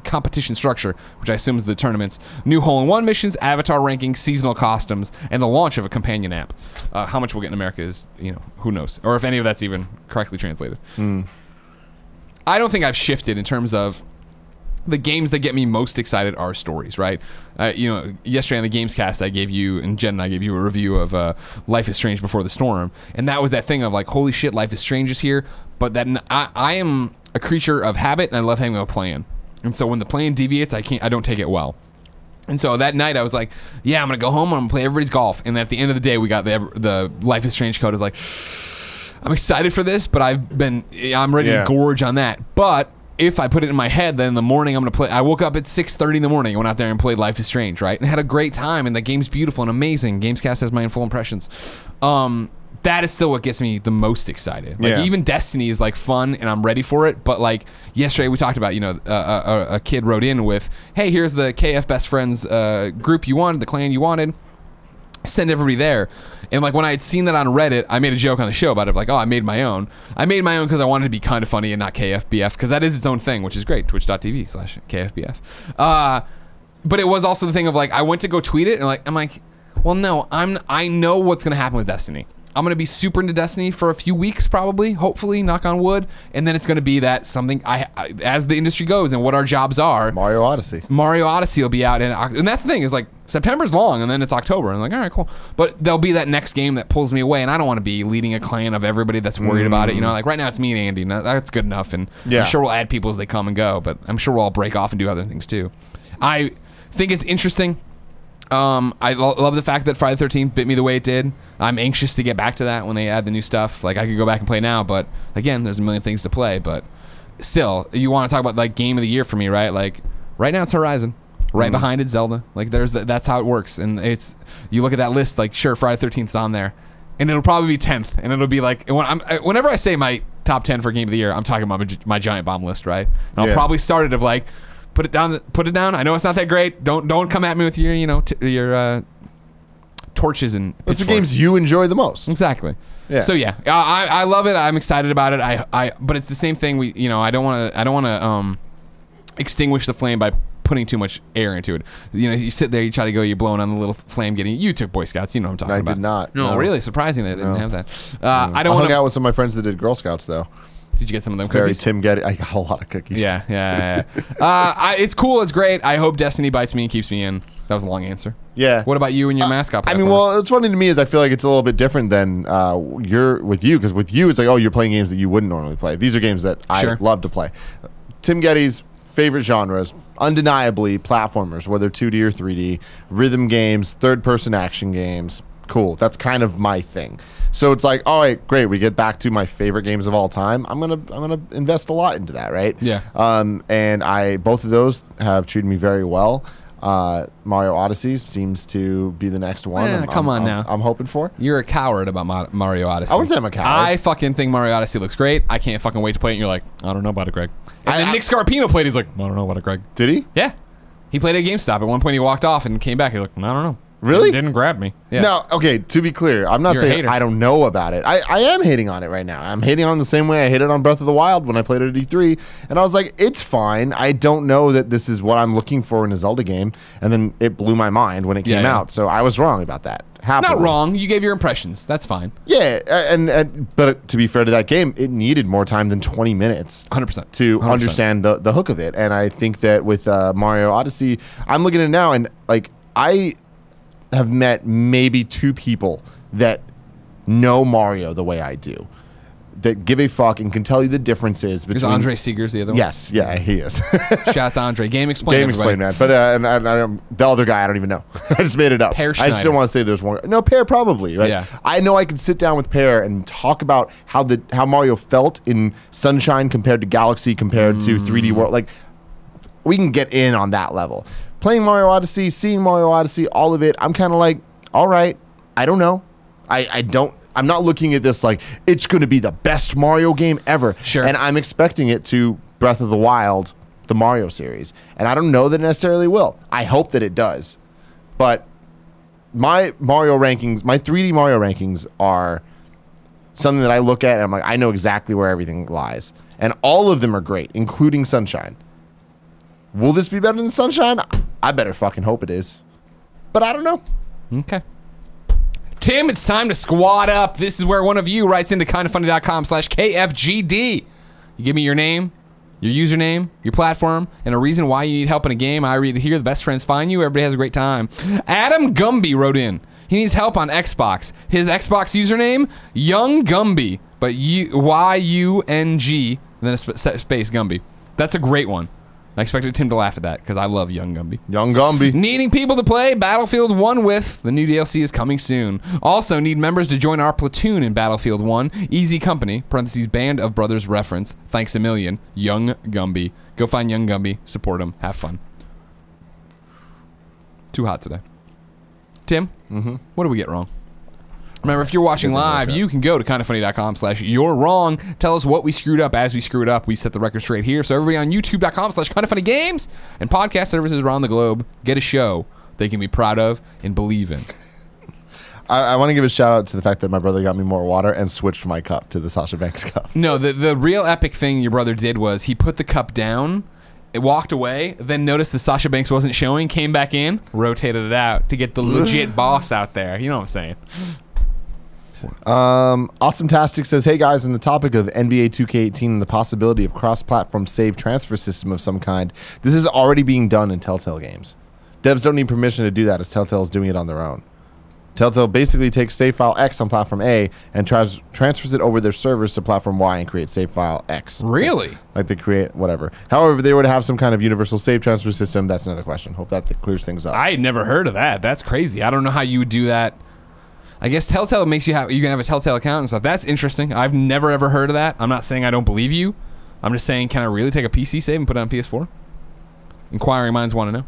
competition structure, which I assume is the tournaments, new hole-in-one missions, avatar rankings, seasonal costumes, and the launch of a companion app. How much we'll get in America is, who knows, or if any of that's even correctly translated. I don't think I've shifted in terms of the games that get me most excited are stories, right? Yesterday on the Gamescast, I gave you, and Jen and I gave you a review of Life is Strange Before the Storm, and that was that thing of like, holy shit, Life is Strange is here, but that I am a creature of habit, and I love having a plan. And so when the plan deviates, I don't take it well. And so that night I was like, yeah, I'm gonna go home and I'm gonna play Everybody's Golf. And at the end of the day, we got the Life is Strange code. Is like, I'm excited for this, but I'm ready to gorge on that. But if I put it in my head, then in the morning I'm gonna play. I woke up at 6:30 in the morning, went out there and played Life is Strange, right? And had a great time, and the game's beautiful and amazing. Gamescast has my full impressions. That is still what gets me the most excited. Like even Destiny is like fun, and I'm ready for it. But like yesterday we talked about, a kid wrote in with, hey, here's the KF Best Friends group you wanted, the clan you wanted. Send everybody there. And like when I had seen that on Reddit, I made a joke on the show about it, like, oh, I made my own. I made my own because I wanted to be kind of funny and not KFBF, because that is its own thing, which is great. Twitch.tv/KFBF. But it was also the thing of like, I went to go tweet it, and I'm like, well, no, I know what's gonna happen with Destiny. I'm gonna be super into Destiny for a few weeks, probably, hopefully, knock on wood, and then it's gonna be that something as the industry goes and what our jobs are. Mario Odyssey will be out, and that's the thing is like September's long, and then it's October, and I'm like, all right, cool. But there'll be that next game that pulls me away, and I don't want to be leading a clan of everybody that's worried about it. Like right now it's me and Andy, and that's good enough, and I'm sure we'll add people as they come and go, but I'm sure we'll all break off and do other things too. I think it's interesting. I love the fact that Friday the 13th bit me the way it did. I'm anxious to get back to that when they add the new stuff. Like I could go back and play now, but again, there's a million things to play. But still, you want to talk about like game of the year for me, right? Like right now it's Horizon. Right behind it, Zelda. Like that's how it works. And you look at that list, like sure, Friday the 13th's on there, and it'll probably be 10th, and it'll be like whenever I say my top 10 for game of the year, I'm talking about my giant bomb list, right? And I'll probably start it of like. Put it down. I know it's not that great. Don't come at me with your, your torches and pitchforks. It's the games you enjoy the most. Exactly. Yeah. So yeah, I love it. I'm excited about it. But it's the same thing. I don't want to extinguish the flame by putting too much air into it. You sit there, you try to go, you're blowing on the little flame. You took Boy Scouts. You know what I'm talking about. I did not. No, really surprising that I didn't have that. I hung out with some of my friends that did Girl Scouts though. Did you get some of them Very cookies? Tim Getty. I got a lot of cookies. Yeah. It's cool. It's great. I hope Destiny bites me and keeps me in. That was a long answer. Yeah. What about you and your mascot I mean, well, it's funny to me is I feel like it's a little bit different than with you, because with you it's like, oh, you're playing games that you wouldn't normally play. These are games that I love to play. Tim Getty's favorite genres, undeniably platformers, whether 2D or 3D, rhythm games, third-person action games. Cool. That's kind of my thing. So it's like, all right, great. We get back to my favorite games of all time. I'm gonna invest a lot into that, right? Yeah. And both of those have treated me very well. Mario Odyssey seems to be the next one. Come on now. I'm hoping for. You're a coward about Mario Odyssey. I wouldn't say I'm a coward. I fucking think Mario Odyssey looks great. I can't fucking wait to play it. And you're like, I don't know about it, Greg. And then Nick Scarpino played. He's like, I don't know about it, Greg. Did he? Yeah. He played at GameStop. At one point, he walked off and came back. He's like, I don't know. Really? Didn't grab me. Yeah. No, okay, to be clear, I'm not You're a saying hater. I don't know about it. I am hating on it right now. I'm hating on it the same way I hated on Breath of the Wild when I played it at E3. And I was like, it's fine. I don't know that this is what I'm looking for in a Zelda game. And then it blew my mind when it came out. So I was wrong about that. Happily. Not wrong. You gave your impressions. That's fine. Yeah, but to be fair to that game, it needed more time than 20 minutes 100%. to 100%. understand the hook of it. And I think that with Mario Odyssey, I'm looking at it now, and like I have met maybe 2 people that know Mario the way I do, that give a fuck and can tell you the differences between. Is Andre Seeger's the other one? Yes, yeah, he is. Shout out to Andre. Game Explained. Game Explained, man. But the other guy, I don't even know. I just made it up. Pear I just didn't want to say there's one. No, Pear probably, right? Yeah. I know I could sit down with Pear and talk about how Mario felt in Sunshine compared to Galaxy compared to 3D World. Like, we can get in on that level. Playing Mario Odyssey, seeing Mario Odyssey, all of it, I'm kind of like, all right, I don't know. I'm not looking at this like it's going to be the best Mario game ever. Sure. And I'm expecting it to Breath of the Wild, the Mario series. And I don't know that it necessarily will. I hope that it does. But my Mario rankings, my 3D Mario rankings are something that I look at and I'm like, I know exactly where everything lies. And all of them are great, including Sunshine. Will this be better than Sunshine? I better fucking hope it is. But I don't know. Okay. Tim, it's time to squad up. This is where one of you writes into kindafunny.com/KFGD. You give me your name, your username, your platform, and a reason why you need help in a game. I read it here. The best friends find you. Everybody has a great time. Adam Gumby wrote in. He needs help on Xbox. His Xbox username, Young Gumby, but Y-U-N-G, and then a space Gumby. That's a great one. I expected Tim to laugh at that because I love Young Gumby. Young Gumby. Needing people to play Battlefield 1 with. The new DLC is coming soon. Also need members to join our platoon in Battlefield 1. Easy Company, parentheses, Band of Brothers reference. Thanks a million. Young Gumby. Go find Young Gumby. Support him. Have fun. Too hot today. Tim, what did we get wrong? Remember, if you're watching live, you can go to kindafunny.com/you're wrong. Tell us what we screwed up as we screwed up. We set the record straight here. So everybody on youtube.com/kindafunnygames and podcast services around the globe get a show they can be proud of and believe in. I want to give a shout out to the fact that my brother got me more water and switched my cup to the Sasha Banks cup. No, the real epic thing your brother did was he put the cup down, it walked away, then noticed the Sasha Banks wasn't showing, came back in, rotated it out to get the legit boss out there. You know what I'm saying? Awesome Tastic says, hey guys, on the topic of NBA 2K18 and the possibility of cross-platform save transfer system of some kind, this is already being done in Telltale games. Devs don't need permission to do that as Telltale is doing it on their own. Telltale basically takes save file X on platform A and transfers it over their servers to platform Y and creates save file X. Really? Like they create whatever. However, if they were to have some kind of universal save transfer system, that's another question. Hope that clears things up. I had never heard of that. That's crazy. I don't know how you would do that. I guess Telltale makes you can have a Telltale account and stuff. That's interesting. I've never ever heard of that. I'm not saying I don't believe you. I'm just saying, can I really take a PC save and put it on PS4? Inquiring minds want to know.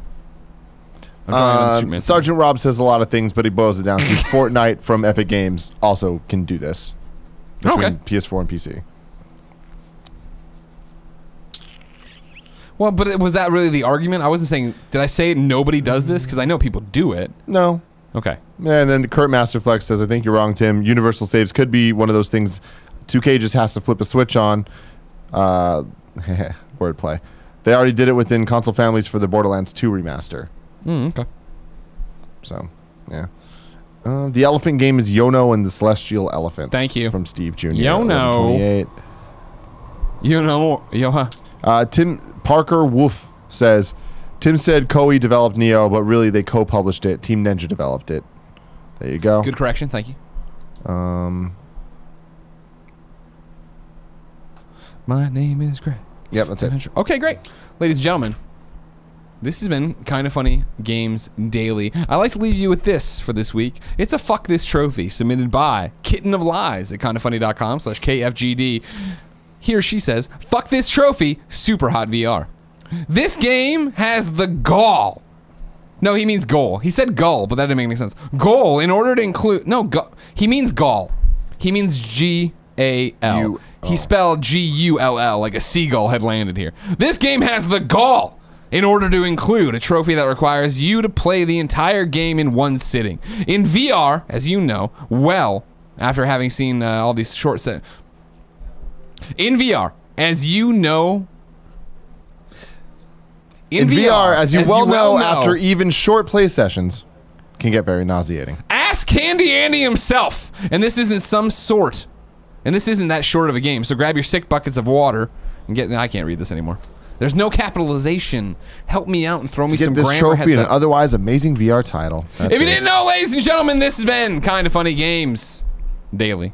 Sergeant Rob says a lot of things, but he boils it down to Fortnite from Epic Games also can do this between PS4 and PC. Well, but was that really the argument? I wasn't saying, did I say nobody does this? Because I know people do it. No. Okay. And then Kurt Masterflex says, I think you're wrong, Tim. Universal saves could be one of those things 2K just has to flip a switch on. Wordplay. They already did it within console families for the Borderlands 2 remaster. Okay. So, yeah. The elephant game is Yono and the Celestial Elephant. Thank you. From Steve Jr. Yono. 1128. You know, Tim Parker Wolf says, Tim said Koei developed Neo, but really they co-published it. Team Ninja developed it. There you go. Good correction. Thank you. My name is Greg. Yep, that's it. Okay, great. Ladies and gentlemen, this has been Kinda Funny Games Daily. I like to leave you with this for this week. It's a Fuck This Trophy submitted by Kitten of Lies at kindafunny.com/KFGD. He or she says, fuck this trophy, super hot VR. This game has the gall. No, he means goal. He said gull, but that didn't make any sense. Goal in order to include, no, he means gall. He means G-A-L. He spelled G-U-L-L like a seagull had landed here. This game has the gall in order to include a trophy that requires you to play the entire game in one sitting. In VR, as you know, well, after having seen all these short set. In VR, as you know. In VR, as you well know, after even short play sessions, can get very nauseating. Ask Candy Andy himself. And this isn't some sort. And this isn't that short of a game. So grab your 6 buckets of water and get. I can't read this anymore. There's no capitalization. Help me out and throw me some grammar this trophy heads and up. an otherwise amazing VR title. That's if you didn't know, ladies and gentlemen, this has been Kinda Funny Games Daily.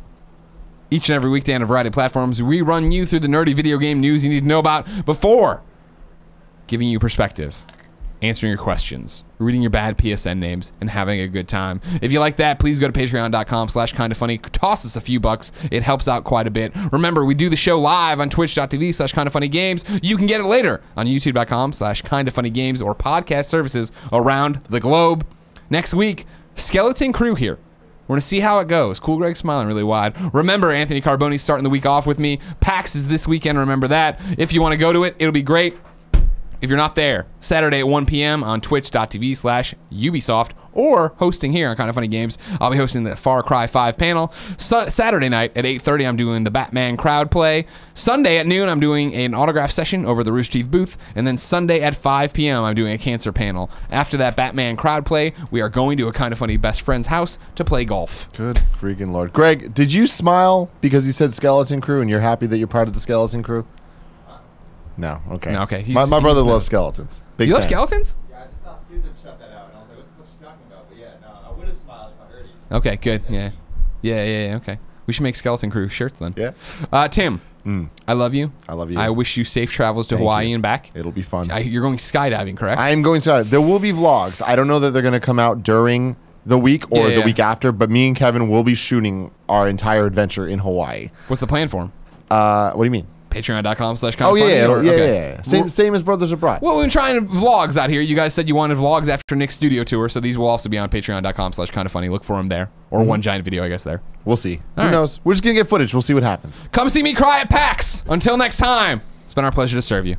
Each and every weekday on a variety of platforms, we run you through the nerdy video game news you need to know about before giving you perspective, answering your questions, reading your bad PSN names, and having a good time. If you like that, please go to patreon.com/kindafunny. Toss us a few bucks. It helps out quite a bit. Remember, we do the show live on twitch.tv/kindafunnygames. You can get it later on youtube.com/kindafunnygames or podcast services around the globe. Next week, Skeleton Crew here. We're going to see how it goes. Cool Greg's smiling really wide. Remember, Anthony Carboni's starting the week off with me. PAX is this weekend. Remember that. If you want to go to it, it'll be great. If you're not there, Saturday at 1 p.m. on twitch.tv/Ubisoft or hosting here on Kinda Funny Games. I'll be hosting the Far Cry 5 panel. Saturday night at 8:30, I'm doing the Batman crowd play. Sunday at noon, I'm doing an autograph session over the Rooster Teeth booth. And then Sunday at 5 p.m., I'm doing a cancer panel. After that Batman crowd play, we are going to a Kinda Funny best friend's house to play golf. Good freaking Lord. Greg, did you smile because you said Skeleton Crew and you're happy that you're part of the Skeleton Crew? No, okay. No, okay. My brother loves skeletons. Big You love fan. skeletons? Yeah, I just saw Skizzy shut that out, and I was like, what the fuck you talking about? But yeah, no, I would have smiled if I heard it. Okay, good. Yeah, okay. We should make Skeleton Crew shirts then. Yeah. Tim, I love you. I love you. I wish you safe travels to Thank Hawaii you. and back. It'll be fun. You're going skydiving, correct? I am going to. There will be vlogs. I don't know that they're going to come out during the week or the week after, but me and Kevin will be shooting our entire adventure in Hawaii. What's the plan for him? What do you mean? Patreon.com/kindafunny. Oh, yeah. Okay. Same as Brothers Abroad. Well, we've been trying vlogs out here. You guys said you wanted vlogs after Nick's studio tour, so these will also be on Patreon.com/kindafunny. Look for them there. Or one giant video, I guess, there. We'll see. All Who right. knows? We're just going to get footage. We'll see what happens. Come see me cry at PAX. Until next time, it's been our pleasure to serve you.